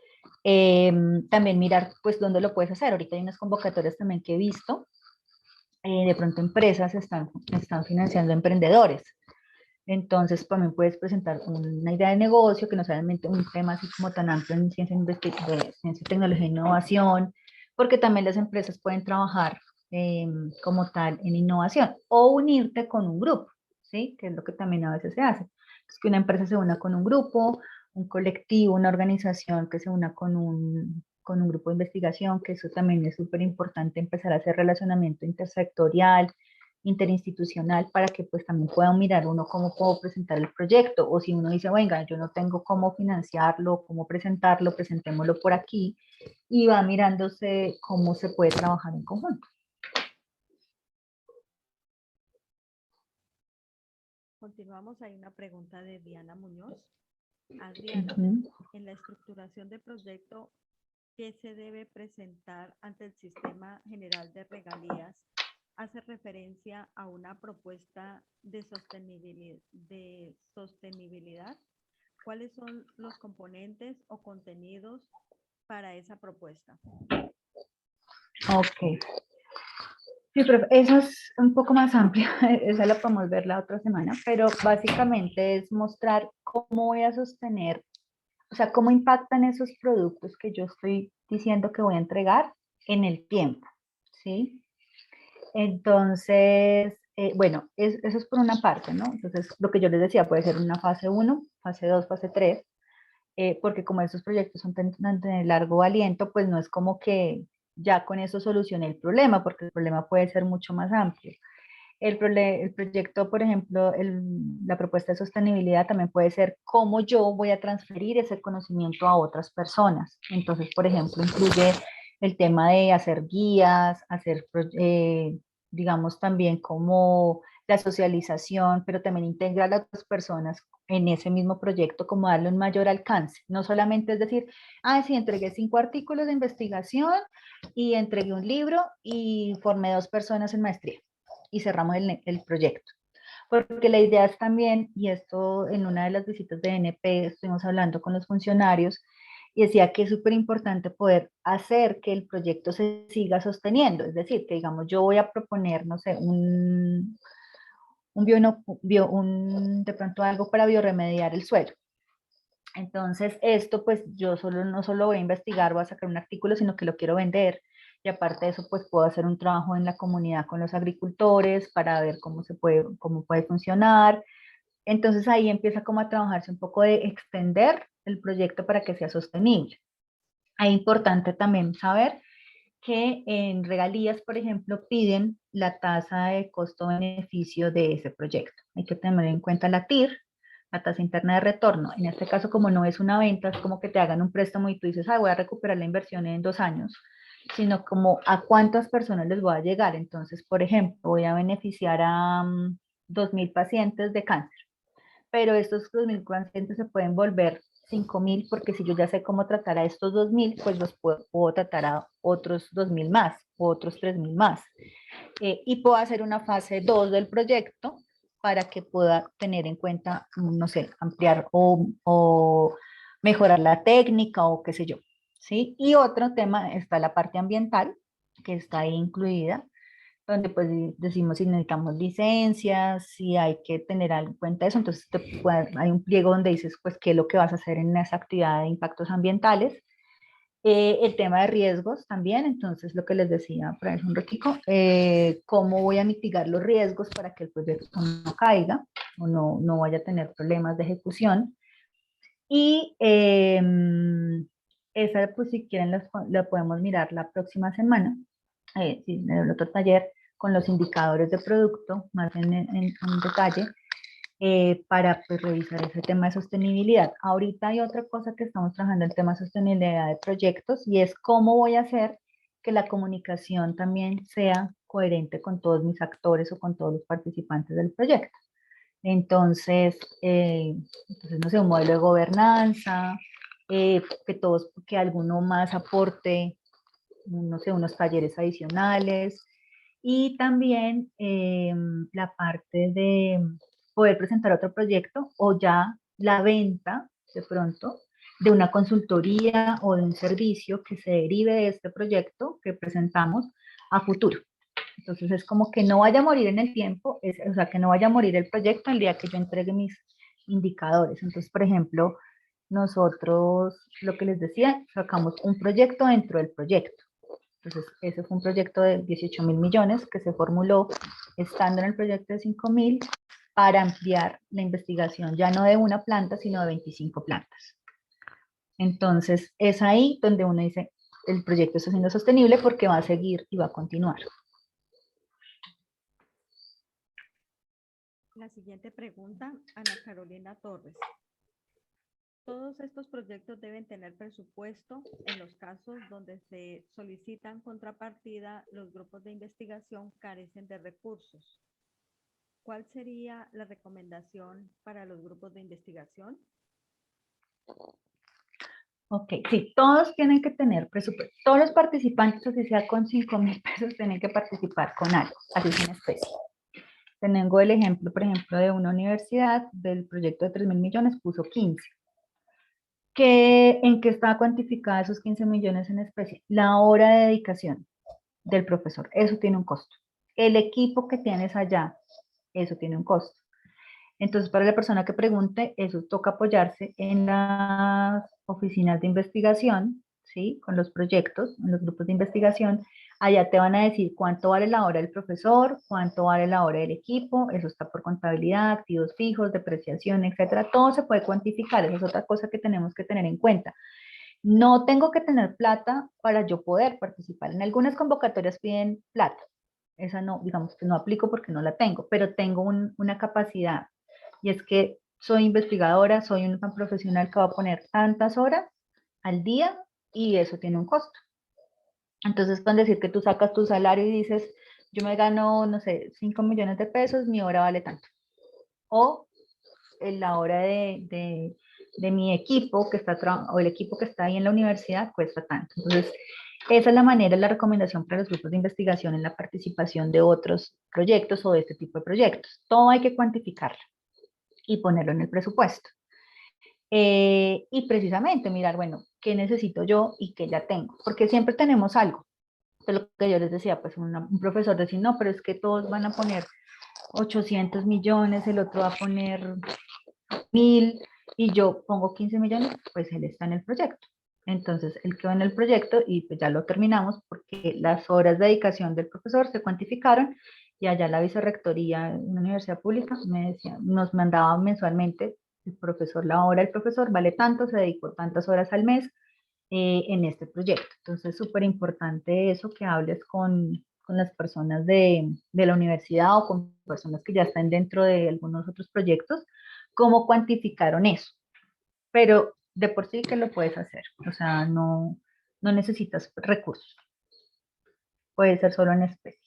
también mirar pues dónde lo puedes hacer. Ahorita hay unas convocatorias también que he visto, de pronto empresas están financiando emprendedores. Entonces también puedes presentar una idea de negocio que no solamente un tema así como tan amplio en ciencia, tecnología e innovación, porque también las empresas pueden trabajar como tal en innovación o unirte con un grupo, ¿sí? Que es lo que también a veces se hace. Es que una empresa se una con un grupo, un colectivo, una organización que se una con un grupo de investigación, que eso también es súper importante, empezar a hacer relacionamiento intersectorial, interinstitucional, para que pues también puedan mirar uno cómo puedo presentar el proyecto, o si uno dice, venga, yo no tengo cómo financiarlo, cómo presentarlo, presentémoslo por aquí, y va mirándose cómo se puede trabajar en conjunto. Continuamos. Hay una pregunta de Diana Muñoz. Adriana, en la estructuración de proyecto, ¿qué se debe presentar ante el Sistema General de Regalías? Hace referencia a una propuesta de sostenibilidad. ¿Cuáles son los componentes o contenidos para esa propuesta? Ok. Sí, pero eso es un poco más amplia, esa la podemos ver la otra semana, pero básicamente es mostrar cómo voy a sostener, o sea, cómo impactan esos productos que yo estoy diciendo que voy a entregar en el tiempo, ¿sí? Entonces, bueno, eso es por una parte, ¿no? Entonces, lo que yo les decía, puede ser una fase 1, fase 2, fase 3, porque como estos proyectos son tan de largo aliento, pues no es como que ya con eso solucione el problema, porque el problema puede ser mucho más amplio. El proyecto, por ejemplo, la propuesta de sostenibilidad también puede ser cómo yo voy a transferir ese conocimiento a otras personas. Entonces, por ejemplo, incluye el tema de hacer guías, hacer, digamos, también como la socialización, pero también integrar a otras personas en ese mismo proyecto, como darle un mayor alcance. No solamente es decir, ah, sí, entregué 5 artículos de investigación y entregué un libro y formé 2 personas en maestría y cerramos el proyecto. Porque la idea es también, y esto en una de las visitas de NP estuvimos hablando con los funcionarios, y decía que es súper importante poder hacer que el proyecto se siga sosteniendo. Es decir, que digamos, yo voy a proponer, no sé, de pronto algo para bioremediar el suelo. Entonces, esto pues yo no solo voy a investigar, voy a sacar un artículo, sino que lo quiero vender. Y aparte de eso, pues puedo hacer un trabajo en la comunidad con los agricultores para ver cómo puede funcionar. Entonces ahí empieza como a trabajarse un poco de extender el proyecto para que sea sostenible. Es importante también saber que en regalías, por ejemplo, piden la tasa de costo-beneficio de ese proyecto. Hay que tener en cuenta la TIR, la tasa interna de retorno. En este caso, como no es una venta, es como que te hagan un préstamo y tú dices, ah, voy a recuperar la inversión en 2 años, sino como a cuántas personas les voy a llegar. Entonces, por ejemplo, voy a beneficiar a 2.000 pacientes de cáncer, pero estos 2.000 pacientes se pueden volver 5.000, porque si yo ya sé cómo tratar a estos 2.000, pues puedo tratar a otros 2.000 más, o otros 3.000 más. Y puedo hacer una fase 2 del proyecto para que pueda tener en cuenta, no sé, ampliar o mejorar la técnica o qué sé yo. ¿Sí? Y otro tema está la parte ambiental, que está ahí incluida, donde pues decimos si necesitamos licencias, si hay que tener en cuenta eso, entonces hay un pliego donde dices pues qué es lo que vas a hacer en esa actividad de impactos ambientales. El tema de riesgos también, entonces lo que les decía por ahí un ratico, cómo voy a mitigar los riesgos para que el proyecto no caiga o no vaya a tener problemas de ejecución. Y esa pues si quieren la podemos mirar la próxima semana, sí, en el otro taller, con los indicadores de producto, más en detalle, para pues, revisar ese tema de sostenibilidad. Ahorita hay otra cosa que estamos trabajando en el tema de sostenibilidad de proyectos y es cómo voy a hacer que la comunicación también sea coherente con todos mis actores o con todos los participantes del proyecto. Entonces, no sé, un modelo de gobernanza, que alguno más aporte, no sé, unos talleres adicionales y también la parte de poder presentar otro proyecto o ya la venta de pronto de una consultoría o de un servicio que se derive de este proyecto que presentamos a futuro. Entonces es como que no vaya a morir en el tiempo, o sea, que no vaya a morir el proyecto el día que yo entregue mis indicadores. Entonces, por ejemplo, nosotros, lo que les decía, sacamos un proyecto dentro del proyecto. Entonces, ese fue un proyecto de 18.000 millones que se formuló estando en el proyecto de 5.000 para ampliar la investigación ya no de una planta, sino de 25 plantas. Entonces, es ahí donde uno dice, el proyecto está siendo sostenible porque va a seguir y va a continuar. La siguiente pregunta, Ana Carolina Torres. Todos estos proyectos deben tener presupuesto en los casos donde se solicitan contrapartida, los grupos de investigación carecen de recursos. ¿Cuál sería la recomendación para los grupos de investigación? Ok, sí, todos tienen que tener presupuesto. Todos los participantes, así sea con 5.000 pesos, tienen que participar con algo, así es en especie. Tengo el ejemplo, por ejemplo, de una universidad del proyecto de 3.000 millones, puso 15. ¿En qué está cuantificada esos 15 millones en especie? La hora de dedicación del profesor, eso tiene un costo. El equipo que tienes allá, eso tiene un costo. Entonces, para la persona que pregunte, eso toca apoyarse en las oficinas de investigación, ¿sí? Con los proyectos, en los grupos de investigación. Allá te van a decir cuánto vale la hora del profesor, cuánto vale la hora del equipo, eso está por contabilidad, activos fijos, depreciación, etcétera. Todo se puede cuantificar, esa es otra cosa que tenemos que tener en cuenta. No tengo que tener plata para yo poder participar. En algunas convocatorias piden plata. Esa no, digamos que no aplico porque no la tengo, pero tengo una capacidad. Y es que soy investigadora, soy una profesional que va a poner tantas horas al día y eso tiene un costo. Entonces, pueden decir que tú sacas tu salario y dices, yo me gano, no sé, 5 millones de pesos, mi hora vale tanto. O en la hora de mi equipo que está, o el equipo que está ahí en la universidad cuesta tanto. Entonces, esa es la manera, la recomendación para los grupos de investigación en la participación de otros proyectos o de este tipo de proyectos. Todo hay que cuantificarlo y ponerlo en el presupuesto. Y precisamente mirar, bueno, ¿qué necesito yo y qué ya tengo? Porque siempre tenemos algo. De lo que yo les decía, pues un profesor decía, no, pero es que todos van a poner 800 millones, el otro va a poner 1000 y yo pongo 15 millones, pues él está en el proyecto. Entonces, él quedó en el proyecto y pues ya lo terminamos porque las horas de dedicación del profesor se cuantificaron y allá la vicerrectoría de una universidad pública me decía, nos mandaba mensualmente el profesor, la hora del profesor vale tanto, se dedicó tantas horas al mes en este proyecto. Entonces, súper importante eso, que hables con las personas de la universidad o con personas que ya están dentro de algunos otros proyectos, cómo cuantificaron eso. Pero de por sí que lo puedes hacer, o sea, no necesitas recursos, puede ser solo en especie.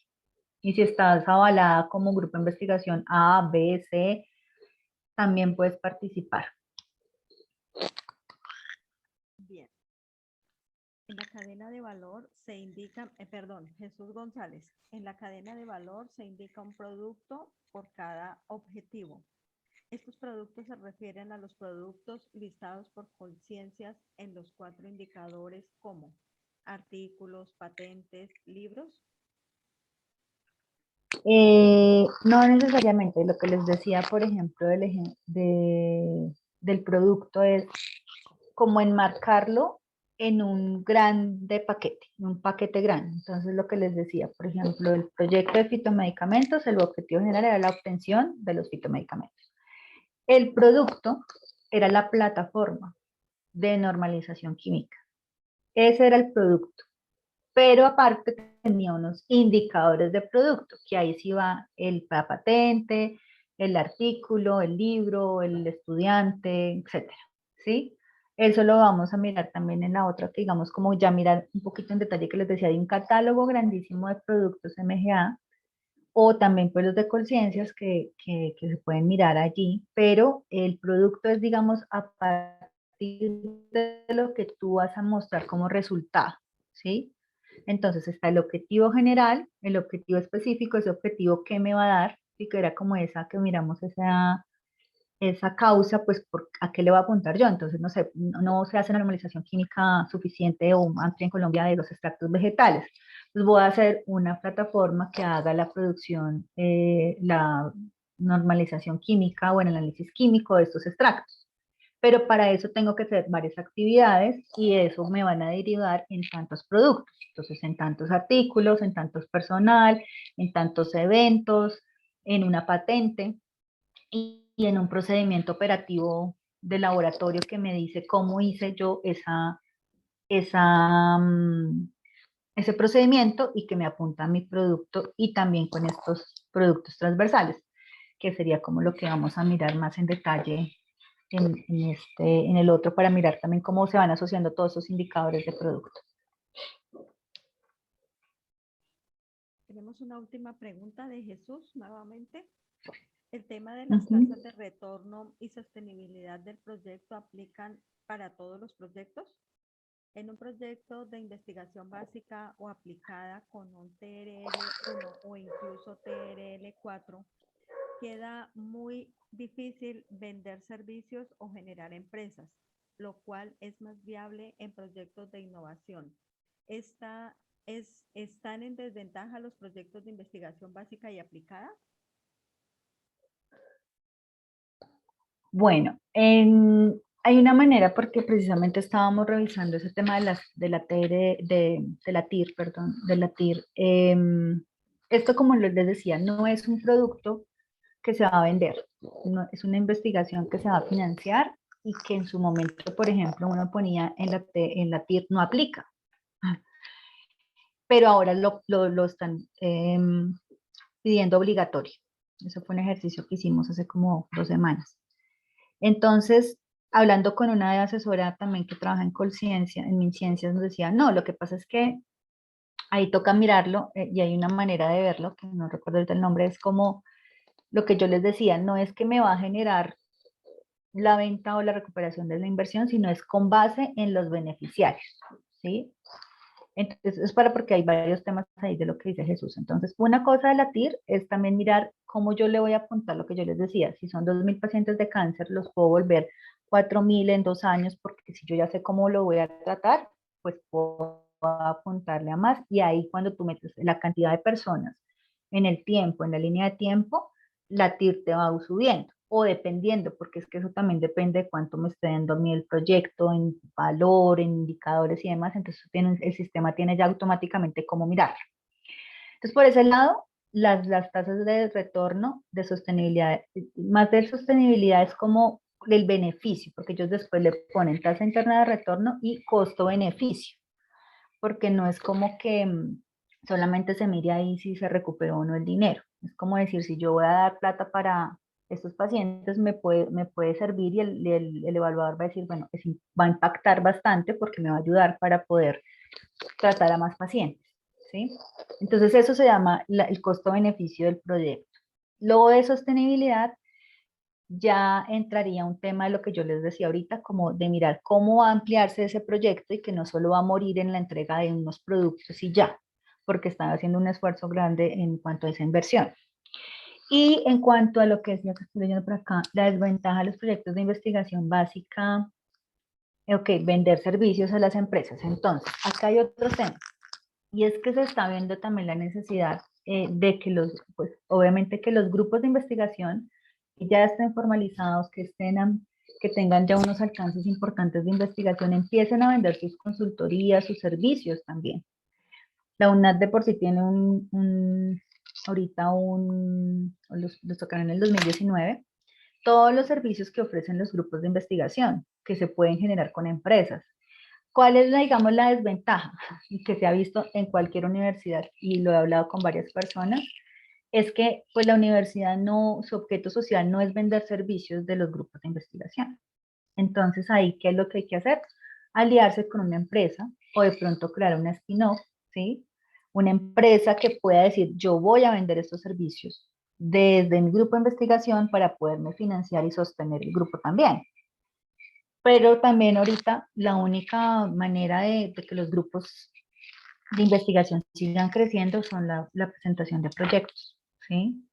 Y si estás avalada como grupo de investigación A, B, C, también puedes participar. Bien. En la cadena de valor se indica, perdón, Jesús González, en la cadena de valor se indica un producto por cada objetivo. Estos productos se refieren a los productos listados por conciencias en los 4 indicadores como artículos, patentes, libros. No necesariamente, lo que les decía, por ejemplo, del producto es como enmarcarlo en un grande paquete, en un paquete grande. Entonces, lo que les decía, por ejemplo, el proyecto de fitomedicamentos, el objetivo general era la obtención de los fitomedicamentos. El producto era la plataforma de normalización química. Ese era el producto. Pero aparte tenía unos indicadores de producto, que ahí sí va la patente, el artículo, el libro, el estudiante, etcétera, ¿sí? Eso lo vamos a mirar también en la otra, que digamos como ya mirar un poquito en detalle que les decía, hay un catálogo grandísimo de productos MGA, o también pues los de conciencias que se pueden mirar allí, pero el producto es, digamos, a partir de lo que tú vas a mostrar como resultado, ¿sí? Entonces está el objetivo general, el objetivo específico, ese objetivo que me va a dar, y que era como esa que miramos, esa causa, pues a qué le voy a apuntar yo. Entonces, no sé, no se hace una normalización química suficiente o amplia en Colombia de los extractos vegetales. Entonces voy a hacer una plataforma que haga la producción, la normalización química o el análisis químico de estos extractos. Pero para eso tengo que hacer varias actividades y eso me van a derivar en tantos productos. Entonces, en tantos artículos, en tantos personal, en tantos eventos, en una patente y en un procedimiento operativo de laboratorio que me dice cómo hice yo esa, ese procedimiento y que me apunta a mi producto y también con estos productos transversales, que sería como lo que vamos a mirar más en detalle en el otro para mirar también cómo se van asociando todos esos indicadores de producto. Tenemos una última pregunta de Jesús nuevamente. El tema de las tasas de retorno y sostenibilidad del proyecto aplican para todos los proyectos. En un proyecto de investigación básica o aplicada con un TRL 1 o incluso TRL 4, queda muy difícil vender servicios o generar empresas, lo cual es más viable en proyectos de innovación. ¿Están en desventaja los proyectos de investigación básica y aplicada? Bueno, hay una manera porque precisamente estábamos revisando ese tema de la TIR, perdón, de la TIR. Esto, como les decía, no es un producto que se va a vender, no, es una investigación que se va a financiar y que en su momento, por ejemplo, uno ponía en la TIR no aplica, pero ahora lo están pidiendo obligatorio. Eso fue un ejercicio que hicimos hace como 2 semanas. Entonces, hablando con una asesora también que trabaja en Colciencia, en MinCiencias, nos decía, no, lo que pasa es que ahí toca mirarlo y hay una manera de verlo, que no recuerdo ahorita el nombre, es como lo que yo les decía, no es que me va a generar la venta o la recuperación de la inversión, sino es con base en los beneficiarios, ¿sí? Entonces, es para porque hay varios temas ahí de lo que dice Jesús. Entonces, una cosa de la TIR es también mirar cómo yo le voy a apuntar lo que yo les decía. Si son 2.000 pacientes de cáncer, los puedo volver 4.000 en 2 años, porque si yo ya sé cómo lo voy a tratar, pues puedo apuntarle a más. Y ahí cuando tú metes la cantidad de personas en el tiempo, en la línea de tiempo, la TIR te va subiendo o dependiendo, porque es que eso también depende de cuánto me esté dando a mí el proyecto, en valor, en indicadores y demás, entonces el sistema tiene ya automáticamente cómo mirar. Entonces, por ese lado, las tasas de retorno, de sostenibilidad, más de sostenibilidad es como el beneficio, porque ellos después le ponen tasa interna de retorno y costo-beneficio, porque no es como que solamente se mire ahí si se recuperó o no el dinero. Es como decir, si yo voy a dar plata para estos pacientes, me puede servir y el evaluador va a decir, bueno, va a impactar bastante porque me va a ayudar para poder tratar a más pacientes, ¿sí? Entonces eso se llama el costo-beneficio del proyecto. Luego de sostenibilidad, ya entraría un tema de lo que yo les decía ahorita, como de mirar cómo va a ampliarse ese proyecto y que no solo va a morir en la entrega de unos productos y ya, porque están haciendo un esfuerzo grande en cuanto a esa inversión. Y en cuanto a lo que decía que estoy leyendo por acá, la desventaja de los proyectos de investigación básica, ok, vender servicios a las empresas. Entonces, acá hay otro tema, y es que se está viendo también la necesidad de que pues obviamente que los grupos de investigación ya estén formalizados, que tengan ya unos alcances importantes de investigación, empiecen a vender sus consultorías, sus servicios también. La UNAD de por sí tiene ahorita los tocaron en el 2019, todos los servicios que ofrecen los grupos de investigación que se pueden generar con empresas. ¿Cuál es, digamos, la desventaja y que se ha visto en cualquier universidad? Y lo he hablado con varias personas, es que pues la universidad no, su objeto social no es vender servicios de los grupos de investigación. Entonces ahí, ¿qué es lo que hay que hacer? Aliarse con una empresa o de pronto crear una spin-off, ¿sí? Una empresa que pueda decir, yo voy a vender estos servicios desde mi grupo de investigación para poderme financiar y sostener el grupo también. Pero también ahorita la única manera de que los grupos de investigación sigan creciendo son la presentación de proyectos, ¿sí?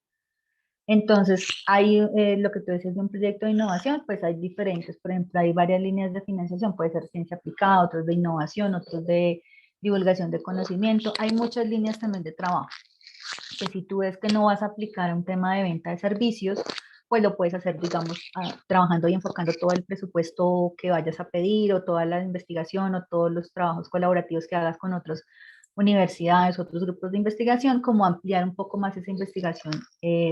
Entonces, hay lo que tú dices de un proyecto de innovación, pues hay diferentes, por ejemplo, hay varias líneas de financiación, puede ser ciencia aplicada, otros de innovación, otros de divulgación de conocimiento, hay muchas líneas también de trabajo, que si tú ves que no vas a aplicar un tema de venta de servicios, pues lo puedes hacer, digamos, trabajando y enfocando todo el presupuesto que vayas a pedir o toda la investigación o todos los trabajos colaborativos que hagas con otras universidades, otros grupos de investigación, como ampliar un poco más esa investigación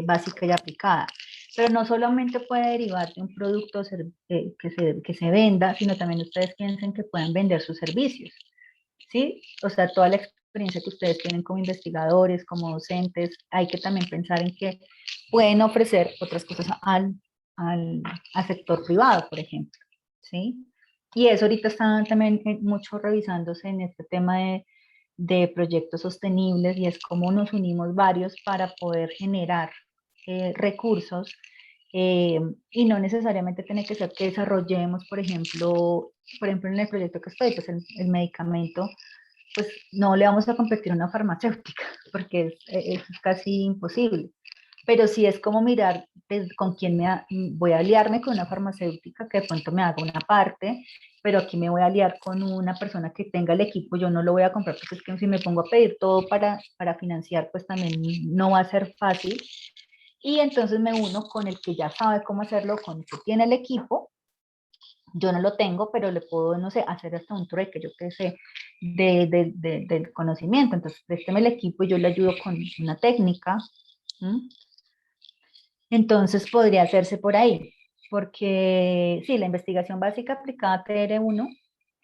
básica y aplicada. Pero no solamente puede derivar de un producto que se venda, sino también ustedes piensen que puedan vender sus servicios, ¿sí? O sea, toda la experiencia que ustedes tienen como investigadores, como docentes, hay que también pensar en que pueden ofrecer otras cosas al sector privado, por ejemplo, ¿sí? Y eso ahorita está también mucho revisándose en este tema de proyectos sostenibles y es cómo nos unimos varios para poder generar recursos y no necesariamente tiene que ser que desarrollemos, por ejemplo, en el proyecto que estoy, pues el medicamento, pues no le vamos a competir a una farmacéutica, porque es casi imposible. Pero sí es como mirar con quién voy a aliarme con una farmacéutica que de pronto me haga una parte, pero aquí me voy a aliar con una persona que tenga el equipo, yo no lo voy a comprar porque es que si me pongo a pedir todo para financiar, pues también no va a ser fácil. Y entonces me uno con el que ya sabe cómo hacerlo, con el que tiene el equipo. Yo no lo tengo, pero le puedo, no sé, hacer hasta un trueque, yo qué sé, del conocimiento. Entonces, présteme el equipo y yo le ayudo con una técnica. ¿Mm? Entonces, podría hacerse por ahí, porque sí, la investigación básica aplicada a TR1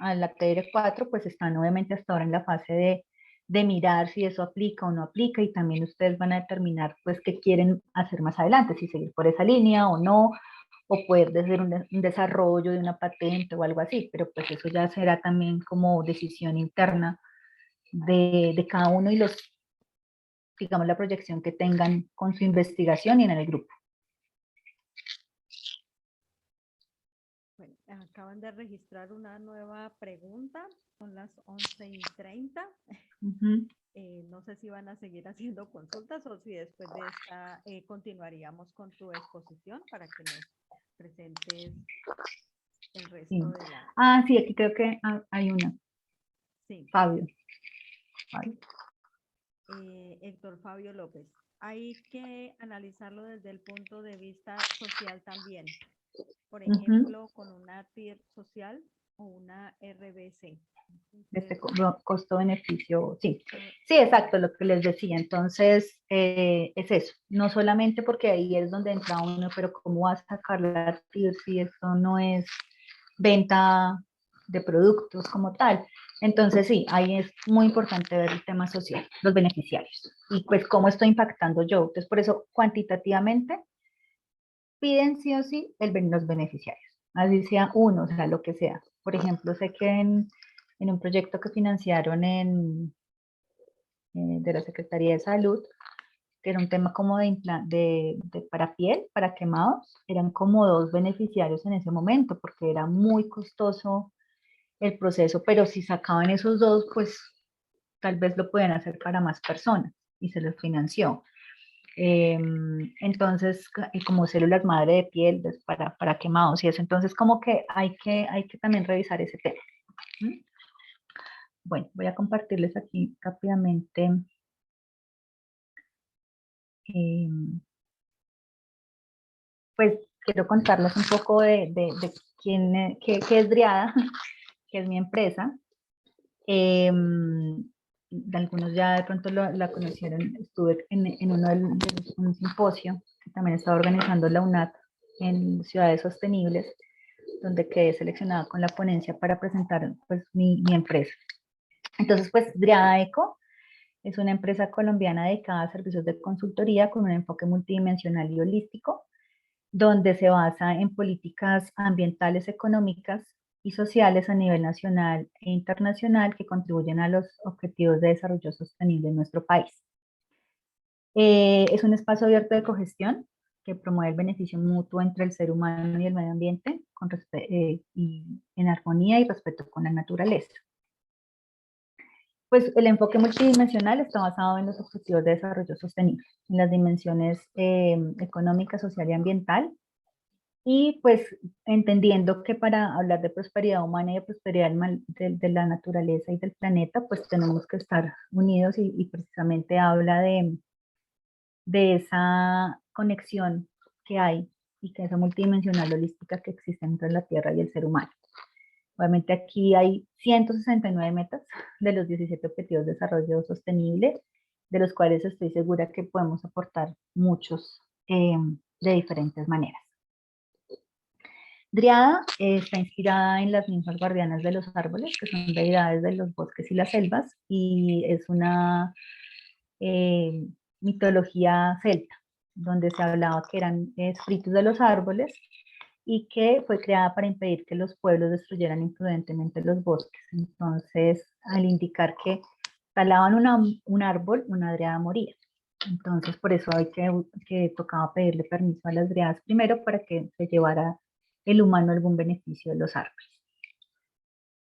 a la TR4, pues están obviamente hasta ahora en la fase de mirar si eso aplica o no aplica y también ustedes van a determinar pues qué quieren hacer más adelante, si seguir por esa línea o no, o poder hacer un desarrollo de una patente o algo así, pero pues eso ya será también como decisión interna de cada uno y los, digamos, la proyección que tengan con su investigación y en el grupo. Bueno, acaban de registrar una nueva pregunta, son las 11:30. No sé si van a seguir haciendo consultas o si después de esta continuaríamos con tu exposición para que nos presentes el resto Sí. de la... Ah, sí, aquí creo que hay una. Sí. Fabio. Héctor Fabio López. Hay que analizarlo desde el punto de vista social también. Por ejemplo, con una TIR social o una RBC. Este costo-beneficio, sí. Sí, exacto, lo que les decía. Entonces, es eso. No solamente porque ahí es donde entra uno, pero ¿cómo vas a sacar la TIR si esto no es venta de productos como tal? Entonces, sí, ahí es muy importante ver el tema social, los beneficiarios. Y pues, ¿cómo estoy impactando yo? Entonces, por eso, cuantitativamente, piden sí o sí los beneficiarios. Así sea uno, o sea, lo que sea. Por ejemplo, sé que en un proyecto que financiaron de la Secretaría de Salud, que era un tema como para piel, para quemados, eran como 2 beneficiarios en ese momento, porque era muy costoso el proceso, pero si sacaban esos 2, pues tal vez lo pueden hacer para más personas y se les financió. Entonces, como células madre de piel para quemados y eso, entonces como que hay que también revisar ese tema. Bueno, voy a compartirles aquí rápidamente. Pues quiero contarles un poco de qué es Driada, que es mi empresa. Algunos ya de pronto la conocieron, estuve en uno de un simposio que también estaba organizando la UNAT en Ciudades Sostenibles, donde quedé seleccionada con la ponencia para presentar pues mi empresa. Entonces, pues Driada Eco es una empresa colombiana dedicada a servicios de consultoría con un enfoque multidimensional y holístico, donde se basa en políticas ambientales, económicas y sociales a nivel nacional e internacional que contribuyen a los objetivos de desarrollo sostenible en nuestro país. Es un espacio abierto de cogestión que promueve el beneficio mutuo entre el ser humano y el medio ambiente y en armonía y respeto con la naturaleza. Pues el enfoque multidimensional está basado en los objetivos de desarrollo sostenible, en las dimensiones económica, social y ambiental, y pues entendiendo que para hablar de prosperidad humana y de prosperidad de la naturaleza y del planeta, pues tenemos que estar unidos y precisamente habla de esa conexión que hay y que esa multidimensional holística que existe entre la Tierra y el ser humano. Obviamente aquí hay 169 metas de los 17 Objetivos de Desarrollo Sostenible, de los cuales estoy segura que podemos aportar muchos de diferentes maneras. Driada está inspirada en las ninfas guardianas de los árboles, que son deidades de los bosques y las selvas, y es una mitología celta, donde se hablaba que eran espíritus de los árboles y que fue creada para impedir que los pueblos destruyeran imprudentemente los bosques. Entonces, al indicar que talaban un árbol, una driada moría. Entonces, por eso hay que tocaba pedirle permiso a las driadas primero para que se llevara el humano algún beneficio de los árboles.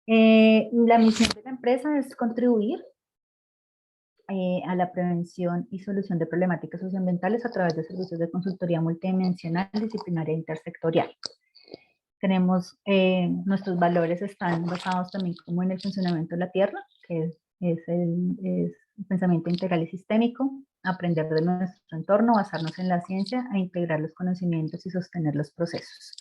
La misión de la empresa es contribuir a la prevención y solución de problemáticas socioambientales a través de servicios de consultoría multidimensional, disciplinaria e intersectorial. Tenemos, nuestros valores están basados también como en el funcionamiento de la Tierra, que es el pensamiento integral y sistémico, aprender de nuestro entorno, basarnos en la ciencia e integrar los conocimientos y sostener los procesos.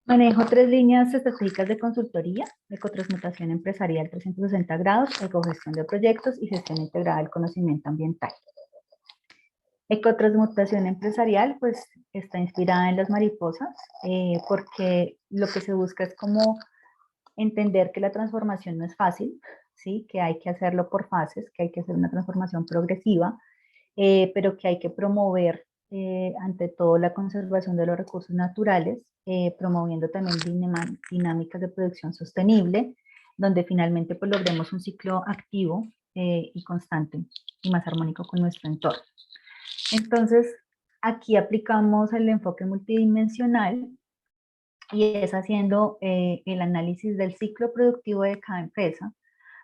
Manejo 3 líneas estratégicas de consultoría: ecotransmutación empresarial 360 grados, ecogestión de proyectos y gestión integrada del conocimiento ambiental. Ecotransmutación empresarial, pues está inspirada en las mariposas, porque lo que se busca es como entender que la transformación no es fácil, ¿sí? Que hay que hacerlo por fases, que hay que hacer una transformación progresiva, pero que hay que promover ante todo la conservación de los recursos naturales, promoviendo también dinámicas de producción sostenible, donde finalmente pues logremos un ciclo activo y constante y más armónico con nuestro entorno. Entonces, aquí aplicamos el enfoque multidimensional y es haciendo el análisis del ciclo productivo de cada empresa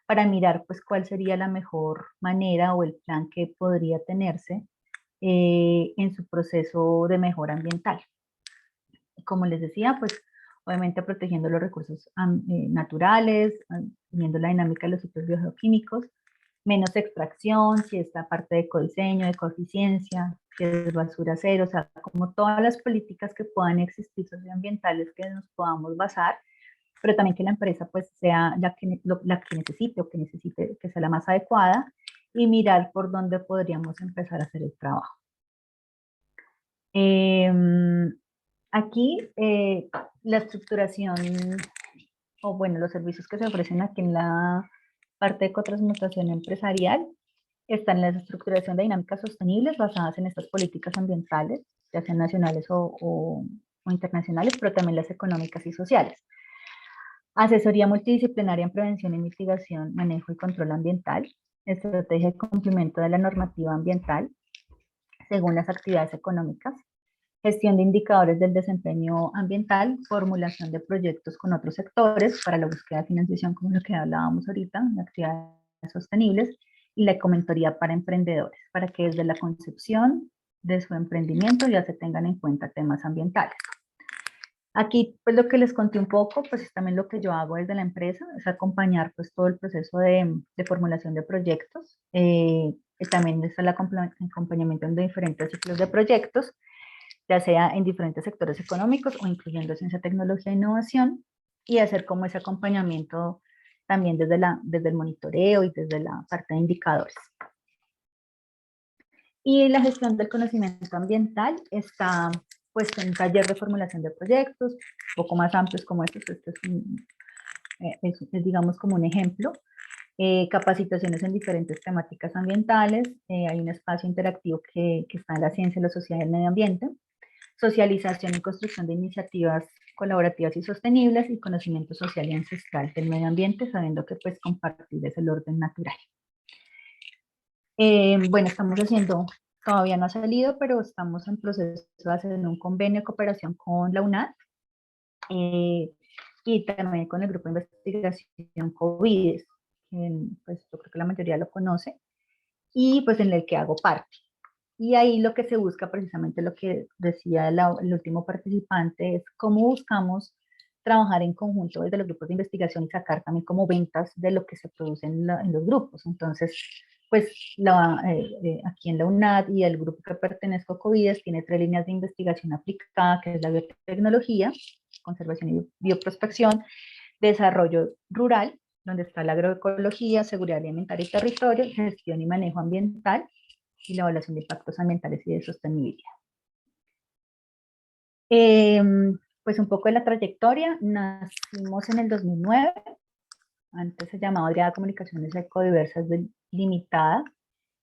para mirar pues cuál sería la mejor manera o el plan que podría tenerse en su proceso de mejora ambiental. Como les decía, pues obviamente protegiendo los recursos naturales, viendo la dinámica de los ciclos biogeoquímicos, menos extracción, si es la parte de ecodiseño, de ecoeficiencia, si es basura cero, o sea, como todas las políticas que puedan existir socioambientales que nos podamos basar, pero también que la empresa pues sea la que necesite o que necesite que sea la más adecuada y mirar por dónde podríamos empezar a hacer el trabajo. Aquí la estructuración o bueno, los servicios que se ofrecen aquí en la parte de ecotransmutación empresarial están en la estructuración de dinámicas sostenibles basadas en estas políticas ambientales, ya sean nacionales o internacionales, pero también las económicas y sociales. Asesoría multidisciplinaria en prevención y mitigación, manejo y control ambiental, estrategia de cumplimiento de la normativa ambiental según las actividades económicas, gestión de indicadores del desempeño ambiental, formulación de proyectos con otros sectores para la búsqueda de financiación, como lo que hablábamos ahorita, de actividades sostenibles, y la ecomentoría para emprendedores, para que desde la concepción de su emprendimiento ya se tengan en cuenta temas ambientales. Aquí, pues lo que les conté un poco, pues es también lo que yo hago desde la empresa, es acompañar pues todo el proceso de formulación de proyectos. También está el acompañamiento de diferentes ciclos de proyectos, ya sea en diferentes sectores económicos o incluyendo ciencia, tecnología e innovación, y hacer como ese acompañamiento también desde el monitoreo y desde la parte de indicadores. Y la gestión del conocimiento ambiental está pues en un taller de formulación de proyectos, un poco más amplios como estos. Este es digamos como un ejemplo. Capacitaciones en diferentes temáticas ambientales, hay un espacio interactivo que está en la ciencia, la sociedad y el medio ambiente, socialización y construcción de iniciativas colaborativas y sostenibles y conocimiento social y ancestral del medio ambiente, sabiendo que pues compartir es el orden natural. Bueno, estamos haciendo, todavía no ha salido, pero estamos en proceso de hacer un convenio de cooperación con la UNAD y también con el grupo de investigación COVID, pues yo creo que la mayoría lo conoce, y pues en el que hago parte. Y ahí lo que se busca, precisamente lo que decía el último participante, es cómo buscamos trabajar en conjunto desde los grupos de investigación y sacar también como ventas de lo que se produce en los grupos. Entonces, pues aquí en la UNAD y el grupo que pertenezco a COVIDES tiene 3 líneas de investigación aplicada, que es la biotecnología, conservación y bioprospección, desarrollo rural, donde está la agroecología, seguridad alimentaria y territorio, gestión y manejo ambiental, y la evaluación de impactos ambientales y de sostenibilidad. Pues un poco de la trayectoria, nacimos en el 2009, antes se llamaba Adriada Comunicaciones Ecodiversas Limitada,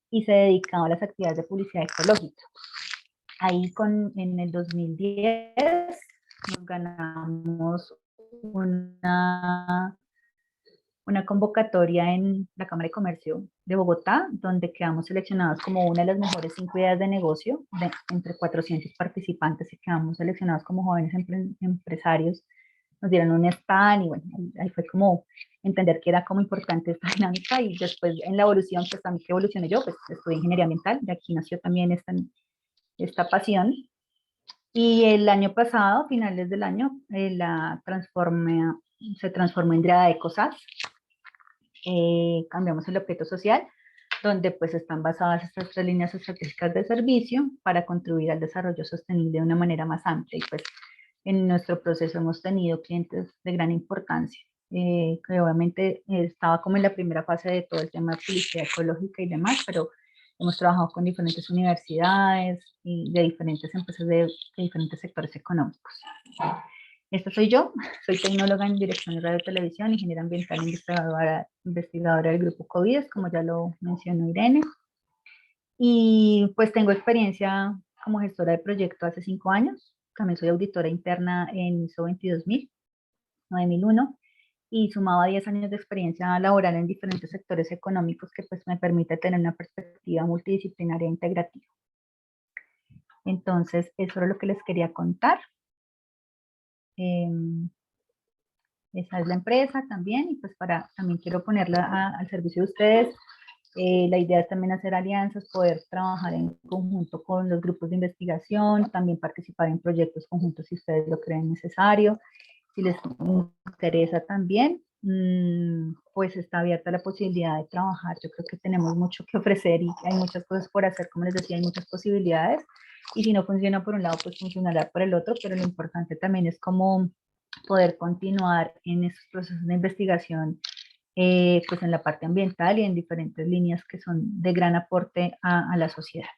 y se dedicaba a las actividades de publicidad ecológica. Ahí en el 2010 nos ganamos una convocatoria en la Cámara de Comercio de Bogotá, donde quedamos seleccionados como una de las mejores 5 ideas de negocio entre 400 participantes, y quedamos seleccionados como jóvenes empresarios. Nos dieron un stand y bueno, ahí fue como entender que era como importante esta dinámica, y después en la evolución, pues también que evolucioné yo, pues estudié ingeniería ambiental, de aquí nació también esta pasión. Y el año pasado, finales del año, se transformó en DREADA ECOSAS. Cambiamos el objeto social, donde pues están basadas estas 3 líneas estratégicas de servicio para contribuir al desarrollo sostenible de una manera más amplia. Y pues en nuestro proceso hemos tenido clientes de gran importancia, que obviamente estaba como en la primera fase de todo el tema de publicidad ecológica y demás, pero hemos trabajado con diferentes universidades y de diferentes empresas de diferentes sectores económicos. Esta soy yo, soy tecnóloga en dirección de radio y televisión, ingeniera ambiental, investigadora del grupo COVID, como ya lo mencionó Irene. Y pues tengo experiencia como gestora de proyecto hace 5 años. También soy auditora interna en ISO 22000, 9001. y sumado a 10 años de experiencia laboral en diferentes sectores económicos que pues me permite tener una perspectiva multidisciplinaria e integrativa. Entonces, eso era lo que les quería contar. Esa es la empresa también, y pues también quiero ponerla al servicio de ustedes. La idea es también hacer alianzas, poder trabajar en conjunto con los grupos de investigación, también participar en proyectos conjuntos si ustedes lo creen necesario. Si les interesa también, pues está abierta la posibilidad de trabajar. Yo creo que tenemos mucho que ofrecer y hay muchas cosas por hacer, como les decía, hay muchas posibilidades. Y si no funciona por un lado, pues funcionará por el otro, pero lo importante también es como poder continuar en esos procesos de investigación, pues en la parte ambiental y en diferentes líneas que son de gran aporte a la sociedad.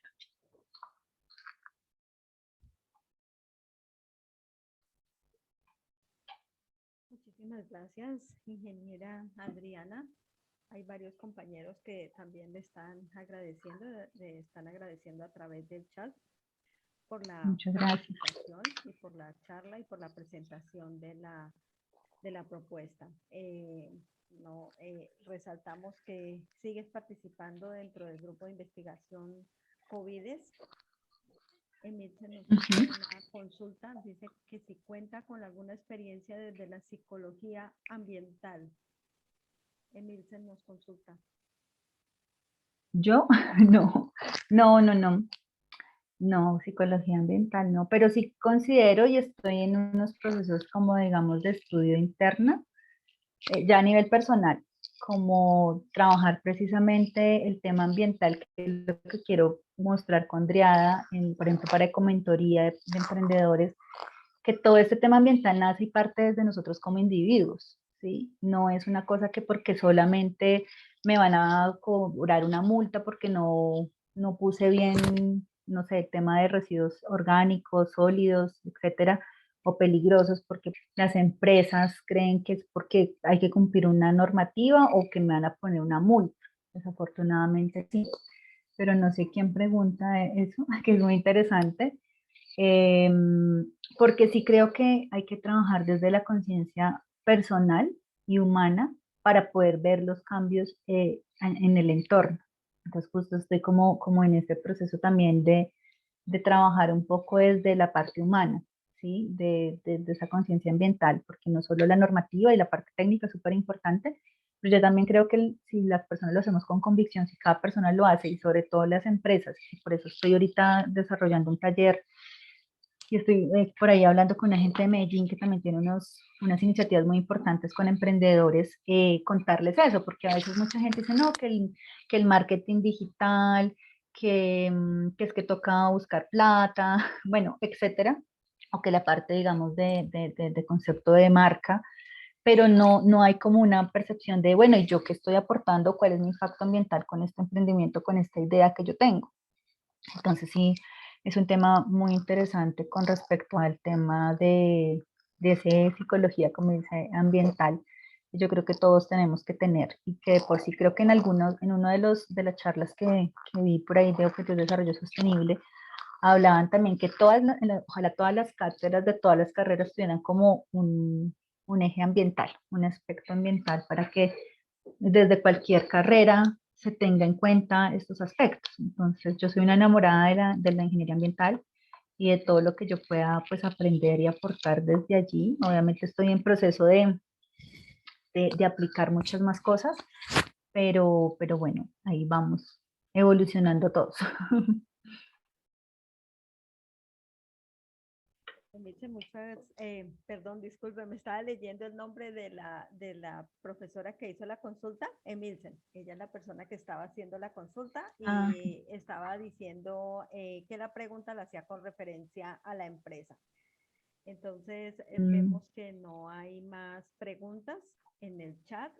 Muchísimas gracias, ingeniera Adriana. Hay varios compañeros que también le están agradeciendo a través del chat por la Muchas gracias. participación y por la charla y por la presentación de la propuesta. No, resaltamos que sigues participando dentro del grupo de investigación COVIDES. Emilce nos hace una consulta, dice que si cuenta con alguna experiencia desde la psicología ambiental. Emilce nos consulta. ¿Yo? No, no, no, no. No, psicología ambiental no, pero sí considero y estoy en unos procesos como digamos de estudio interna, ya a nivel personal, como trabajar precisamente el tema ambiental, que es lo que quiero mostrar con Driada, por ejemplo, para ecomentoría de emprendedores, que todo este tema ambiental nace y parte desde nosotros como individuos, ¿sí? No es una cosa que porque solamente me van a cobrar una multa porque no puse bien, no sé, el tema de residuos orgánicos, sólidos, etcétera, o peligrosos porque las empresas creen que es porque hay que cumplir una normativa o que me van a poner una multa. Desafortunadamente sí, pero no sé quién pregunta eso, que es muy interesante. Eh, Porque sí creo que hay que trabajar desde la conciencia personal y humana para poder ver los cambios en el entorno. Entonces justo estoy como en este proceso también de trabajar un poco desde la parte humana, ¿sí? De esa conciencia ambiental, porque no solo la normativa y la parte técnica es súper importante, pero yo también creo que si las personas lo hacemos con convicción, si cada persona lo hace y sobre todo las empresas, y por eso estoy ahorita desarrollando un taller y estoy por ahí hablando con una gente de Medellín que también tiene unas iniciativas muy importantes con emprendedores, contarles eso, porque a veces mucha gente dice, no, que el marketing digital, que es que toca buscar plata, bueno, etcétera, o que la parte, digamos, de concepto de marca, pero no hay como una percepción de, bueno, ¿y yo qué estoy aportando? ¿Cuál es mi impacto ambiental con este emprendimiento, con esta idea que yo tengo? Entonces sí, es un tema muy interesante con respecto al tema de esa psicología, como dice, ambiental. Yo creo que todos tenemos que tener y que de por sí creo que en uno de las charlas que vi por ahí de Objetivos de Desarrollo Sostenible, hablaban también que ojalá todas las cátedras de todas las carreras tuvieran como un eje ambiental, un aspecto ambiental para que desde cualquier carrera se tenga en cuenta estos aspectos. Entonces, yo soy una enamorada de la ingeniería ambiental y de todo lo que yo pueda pues aprender y aportar desde allí. Obviamente estoy en proceso de aplicar muchas más cosas, pero bueno, ahí vamos evolucionando todos. Emilce, perdón, disculpe, me estaba leyendo el nombre de la profesora que hizo la consulta, Emilce. Ella es la persona que estaba haciendo la consulta Ah, y estaba diciendo que la pregunta la hacía con referencia a la empresa. Entonces, mm, vemos que no hay más preguntas en el chat.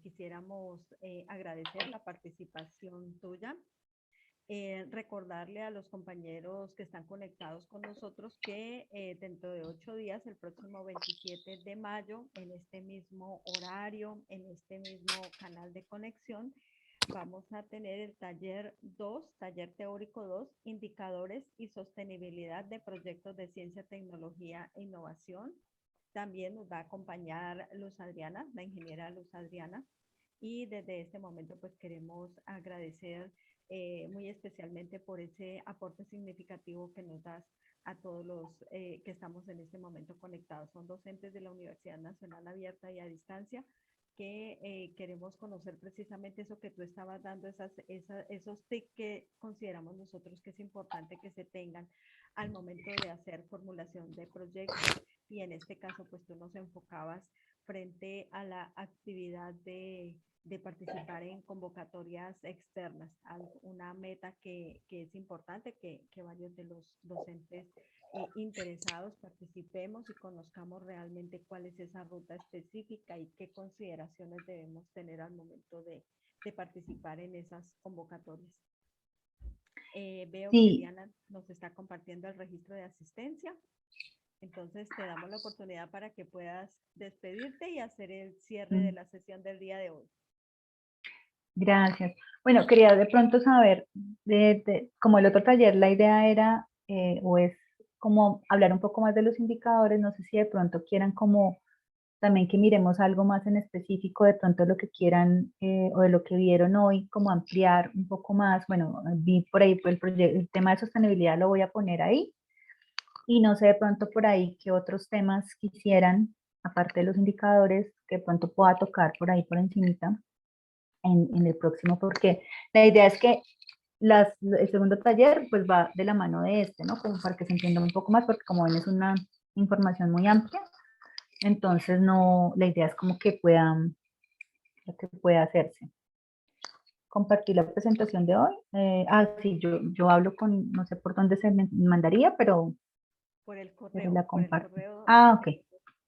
Quisiéramos agradecer la participación tuya. Recordarle a los compañeros que están conectados con nosotros que dentro de 8 días, el próximo 27 de mayo, en este mismo horario, en este mismo canal de conexión, vamos a tener el taller 2, taller teórico 2, indicadores y sostenibilidad de proyectos de ciencia, tecnología e innovación. También nos va a acompañar Luz Adriana, la ingeniera Luz Adriana. Y desde este momento pues queremos agradecer muy especialmente por ese aporte significativo que nos das a todos los que estamos en este momento conectados. Son docentes de la Universidad Nacional Abierta y a Distancia que queremos conocer precisamente eso que tú estabas dando, esos tips que consideramos nosotros que es importante que se tengan al momento de hacer formulación de proyectos y en este caso pues tú nos enfocabas frente a la actividad de participar en convocatorias externas, una meta que es importante que varios de los docentes interesados participemos y conozcamos realmente cuál es esa ruta específica y qué consideraciones debemos tener al momento de participar en esas convocatorias. Veo que Sí, Diana nos está compartiendo el registro de asistencia. Entonces te damos la oportunidad para que puedas despedirte y hacer el cierre de la sesión del día de hoy. gracias. Bueno, quería de pronto saber, como el otro taller, la idea era, o es como hablar un poco más de los indicadores, no sé si de pronto quieran como también que miremos algo más en específico, de pronto lo que quieran o de lo que vieron hoy, como ampliar un poco más. Bueno, vi por ahí el tema de sostenibilidad lo voy a poner ahí y no sé de pronto por ahí qué otros temas quisieran, aparte de los indicadores, que de pronto pueda tocar por ahí por encimita en el próximo, porque la idea es que el segundo taller pues va de la mano de este, ¿no? Como para que se entienda un poco más, porque como ven es una información muy amplia, entonces no, la idea es como que pueda hacerse. Compartir la presentación de hoy. Sí, yo hablo con, no sé por dónde se me mandaría, pero la Por el comparto. correo Ok.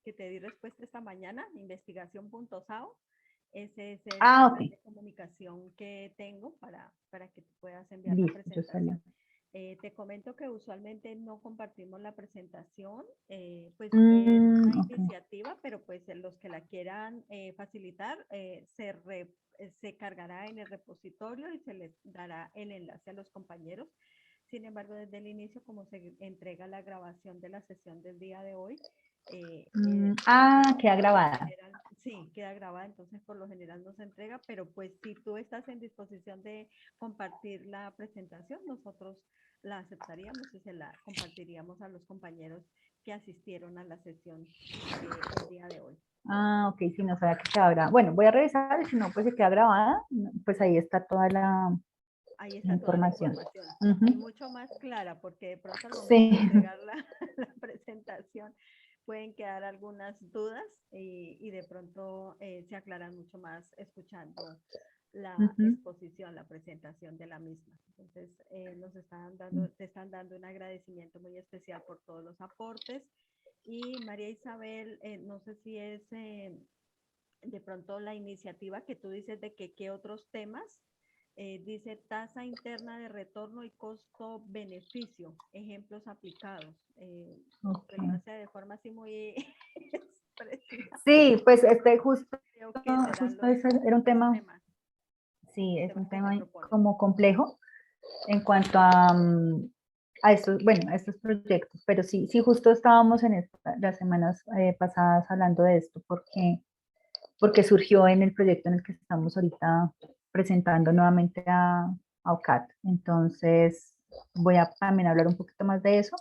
que te di respuesta esta mañana, investigación.sao. Ese es el Ok. canal de comunicación que tengo para que tú puedas enviar la Listo, yo salí. presentación. Te comento que usualmente no compartimos la presentación, pues es una Ok. iniciativa, pero pues los que la quieran facilitar, se cargará en el repositorio y se les dará el enlace a los compañeros. Sin embargo, desde el inicio, como se entrega la grabación de la sesión del día de hoy, Queda por lo grabada. general, sí, queda grabada, entonces por lo general no se entrega, pero pues si tú estás en disposición de compartir la presentación, nosotros la aceptaríamos y se la compartiríamos a los compañeros que asistieron a la sesión el día de hoy. Ok, sí, no sabía que queda grabada. Bueno, voy a revisar y si no, pues si queda grabada, pues ahí está toda Ahí la está toda la información. información y Ujú. mucho más clara, porque de pronto al momento de Sí. entregar la presentación pueden quedar algunas dudas y de pronto se aclaran mucho más escuchando la Ujú. exposición, la presentación de la misma. Entonces, te están dando un agradecimiento muy especial por todos los aportes. Y María Isabel, no sé si es de pronto la iniciativa que tú dices de que qué otros temas. Dice tasa interna de retorno y costo-beneficio, ejemplos aplicados. Pues Ok. no sé, de forma así muy expresiva. Sí, pues Creo que serán justo ese era un los tema, temas, sí, los es temas un que se tema proponen. como complejo en cuanto a estos, bueno, a estos proyectos, pero sí, sí, justo estábamos en las semanas pasadas hablando de esto porque surgió en el proyecto en el que estamos ahorita presentando nuevamente a OCAT. Entonces, voy a también hablar un poquito más de eso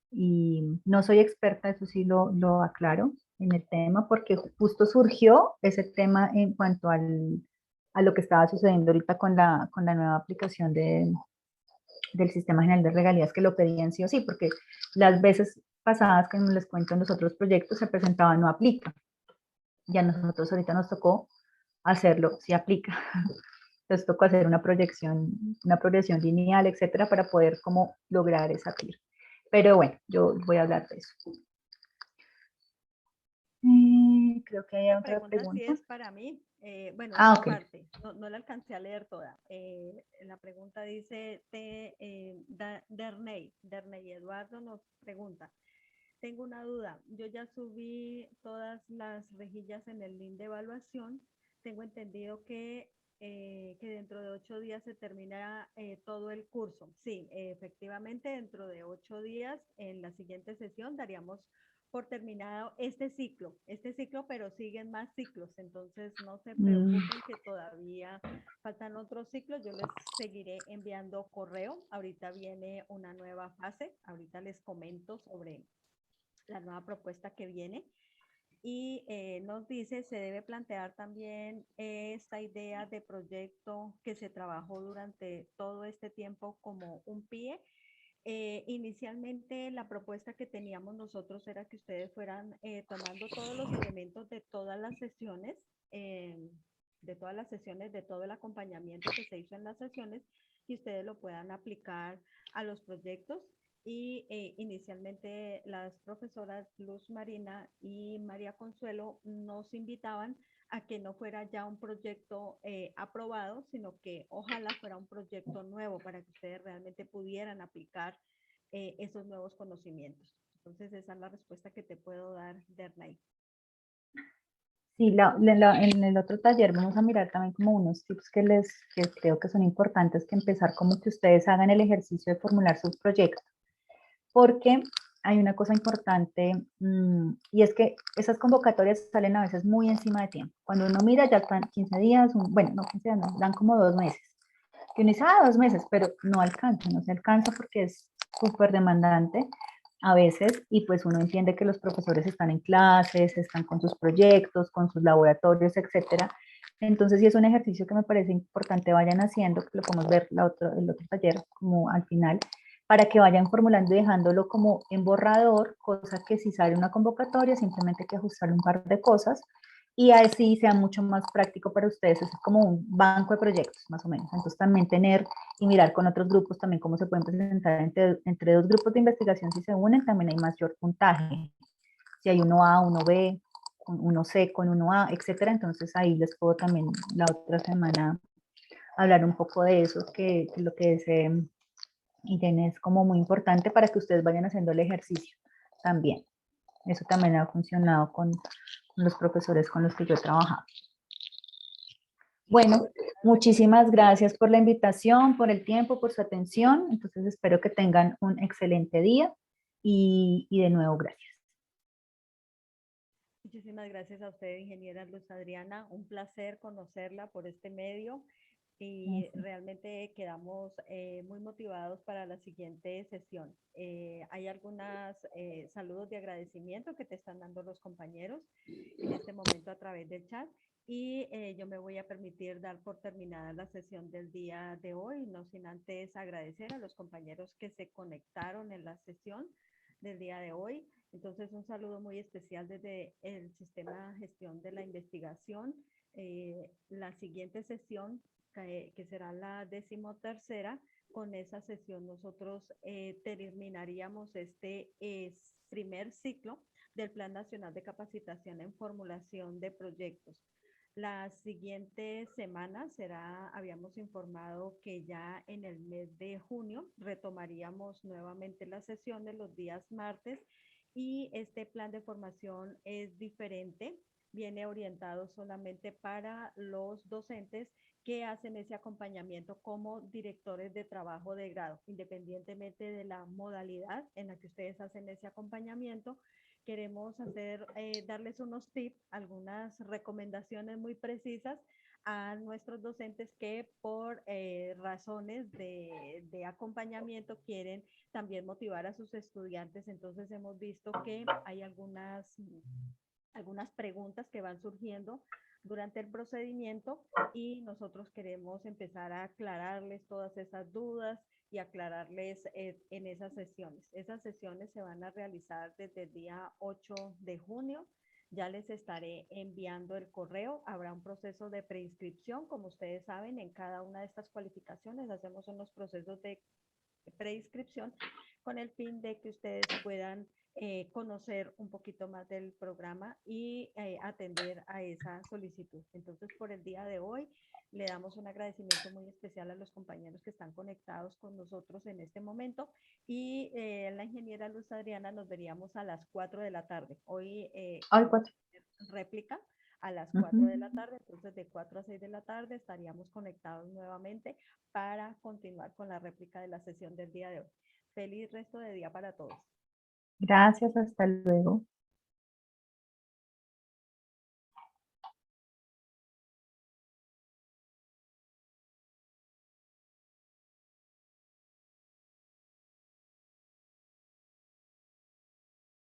y no soy experta, eso sí lo aclaro en el tema, porque justo surgió ese tema en cuanto a lo que estaba sucediendo ahorita con la nueva aplicación del Sistema General de Regalías, que lo pedían sí o sí, porque las veces pasadas que les cuento en los otros proyectos se presentaba no aplica. Ya nosotros ahorita nos tocó hacerlo, si aplica. Entonces tocó hacer una proyección lineal, etcétera, para poder como lograr esa PIR. Pero bueno, yo voy a hablar de eso. Creo que hay Esta otra pregunta sí pregunta. es para mí. Bueno, una Ok. parte, no la alcancé a leer toda. La pregunta dice, Derney Eduardo nos pregunta, tengo una duda, yo ya subí todas las rejillas en el link de evaluación, tengo entendido que dentro de 8 días se termina todo el curso. Sí, efectivamente, dentro de 8 días, en la siguiente sesión, daríamos por terminado este ciclo, pero siguen más ciclos, entonces no se Mm, preocupen que todavía faltan otros ciclos, yo les seguiré enviando correo, ahorita viene una nueva fase, ahorita les comento sobre la nueva propuesta que viene y nos dice, se debe plantear también esta idea de proyecto que se trabajó durante todo este tiempo como un PIE. Inicialmente la propuesta que teníamos nosotros era que ustedes fueran tomando todos los elementos eh, de todas las sesiones, de todo el acompañamiento que se hizo en las sesiones, y ustedes lo puedan aplicar a los proyectos. Y inicialmente las profesoras Luz Marina y María Consuelo nos invitaban a que no fuera ya un proyecto aprobado, sino que ojalá fuera un proyecto nuevo para que ustedes realmente pudieran aplicar esos nuevos conocimientos. Entonces, esa es la respuesta que te puedo dar, Dernay. sí, en el otro taller vamos a mirar también como unos tips que creo que son importantes, que empezar como que ustedes hagan el ejercicio de formular sus proyectos, porque hay una cosa importante y es que esas convocatorias salen a veces muy encima de tiempo. Cuando uno mira ya están 15 días, bueno, no 15 días, no, dan como 2 meses. Y uno dice, 2 meses, pero no se alcanza porque es súper demandante a veces y pues uno entiende que los profesores están en clases, están con sus proyectos, con sus laboratorios, etcétera. Entonces sí es un ejercicio que me parece importante vayan haciendo, que lo podemos ver el otro taller como al final, para que vayan formulando y dejándolo como en borrador, cosa que si sale una convocatoria simplemente hay que ajustar un par de cosas y así sea mucho más práctico para ustedes. Es como un banco de proyectos, más o menos. Entonces también tener y mirar con otros grupos también cómo se pueden presentar entre dos grupos de investigación. Si se unen, también hay mayor puntaje. Si hay uno A, uno B, uno C con uno A, etcétera. Entonces ahí les puedo también la otra semana hablar un poco de eso, que lo que dice Irene es como muy importante para que ustedes vayan haciendo el ejercicio también. Eso también ha funcionado con los profesores con los que yo he trabajado. Bueno, muchísimas gracias por la invitación, por el tiempo, por su atención. Entonces espero que tengan un excelente día y de nuevo gracias. Muchísimas gracias a usted, ingeniera Luz Adriana. Un placer conocerla por este medio y Gracias. realmente quedamos muy motivados para la siguiente sesión. Hay algunos saludos de agradecimiento que te están dando los compañeros en este momento a través del chat y yo me voy a permitir dar por terminada la sesión del día de hoy, no sin antes agradecer a los compañeros que se conectaron en la sesión del día de hoy. Entonces, un saludo muy especial desde el sistema de gestión de la investigación. La siguiente sesión, que será la 13ª, con esa sesión nosotros terminaríamos este primer ciclo del Plan Nacional de Capacitación en Formulación de Proyectos. La siguiente semana será, habíamos informado que ya en el mes de junio retomaríamos nuevamente las sesiones los días martes y este plan de formación es diferente, viene orientado solamente para los docentes que hacen ese acompañamiento como directores de trabajo de grado, independientemente de la modalidad en la que ustedes hacen ese acompañamiento. Queremos darles unos tips, algunas recomendaciones muy precisas a nuestros docentes que por razones de acompañamiento quieren también motivar a sus estudiantes. Entonces hemos visto que hay algunas preguntas que van surgiendo durante el procedimiento y nosotros queremos empezar a aclararles todas esas dudas y aclararles en esas sesiones. Esas sesiones se van a realizar desde el día 8 de junio. Ya les estaré enviando el correo. Habrá un proceso de preinscripción. Como ustedes saben, en cada una de estas cualificaciones hacemos unos procesos de preinscripción con el fin de que ustedes puedan conocer un poquito más del programa y atender a esa solicitud. Entonces, por el día de hoy, le damos un agradecimiento muy especial a los compañeros que están conectados con nosotros en este momento y la ingeniera Luz Adriana nos veríamos a las 4 de la tarde. Hoy Al vamos 4. a hacer réplica a las Uh 4 de -huh. la tarde, entonces de 4 a 6 de la tarde estaríamos conectados nuevamente para continuar con la réplica de la sesión del día de hoy. Feliz resto de día para todos. Gracias, hasta luego.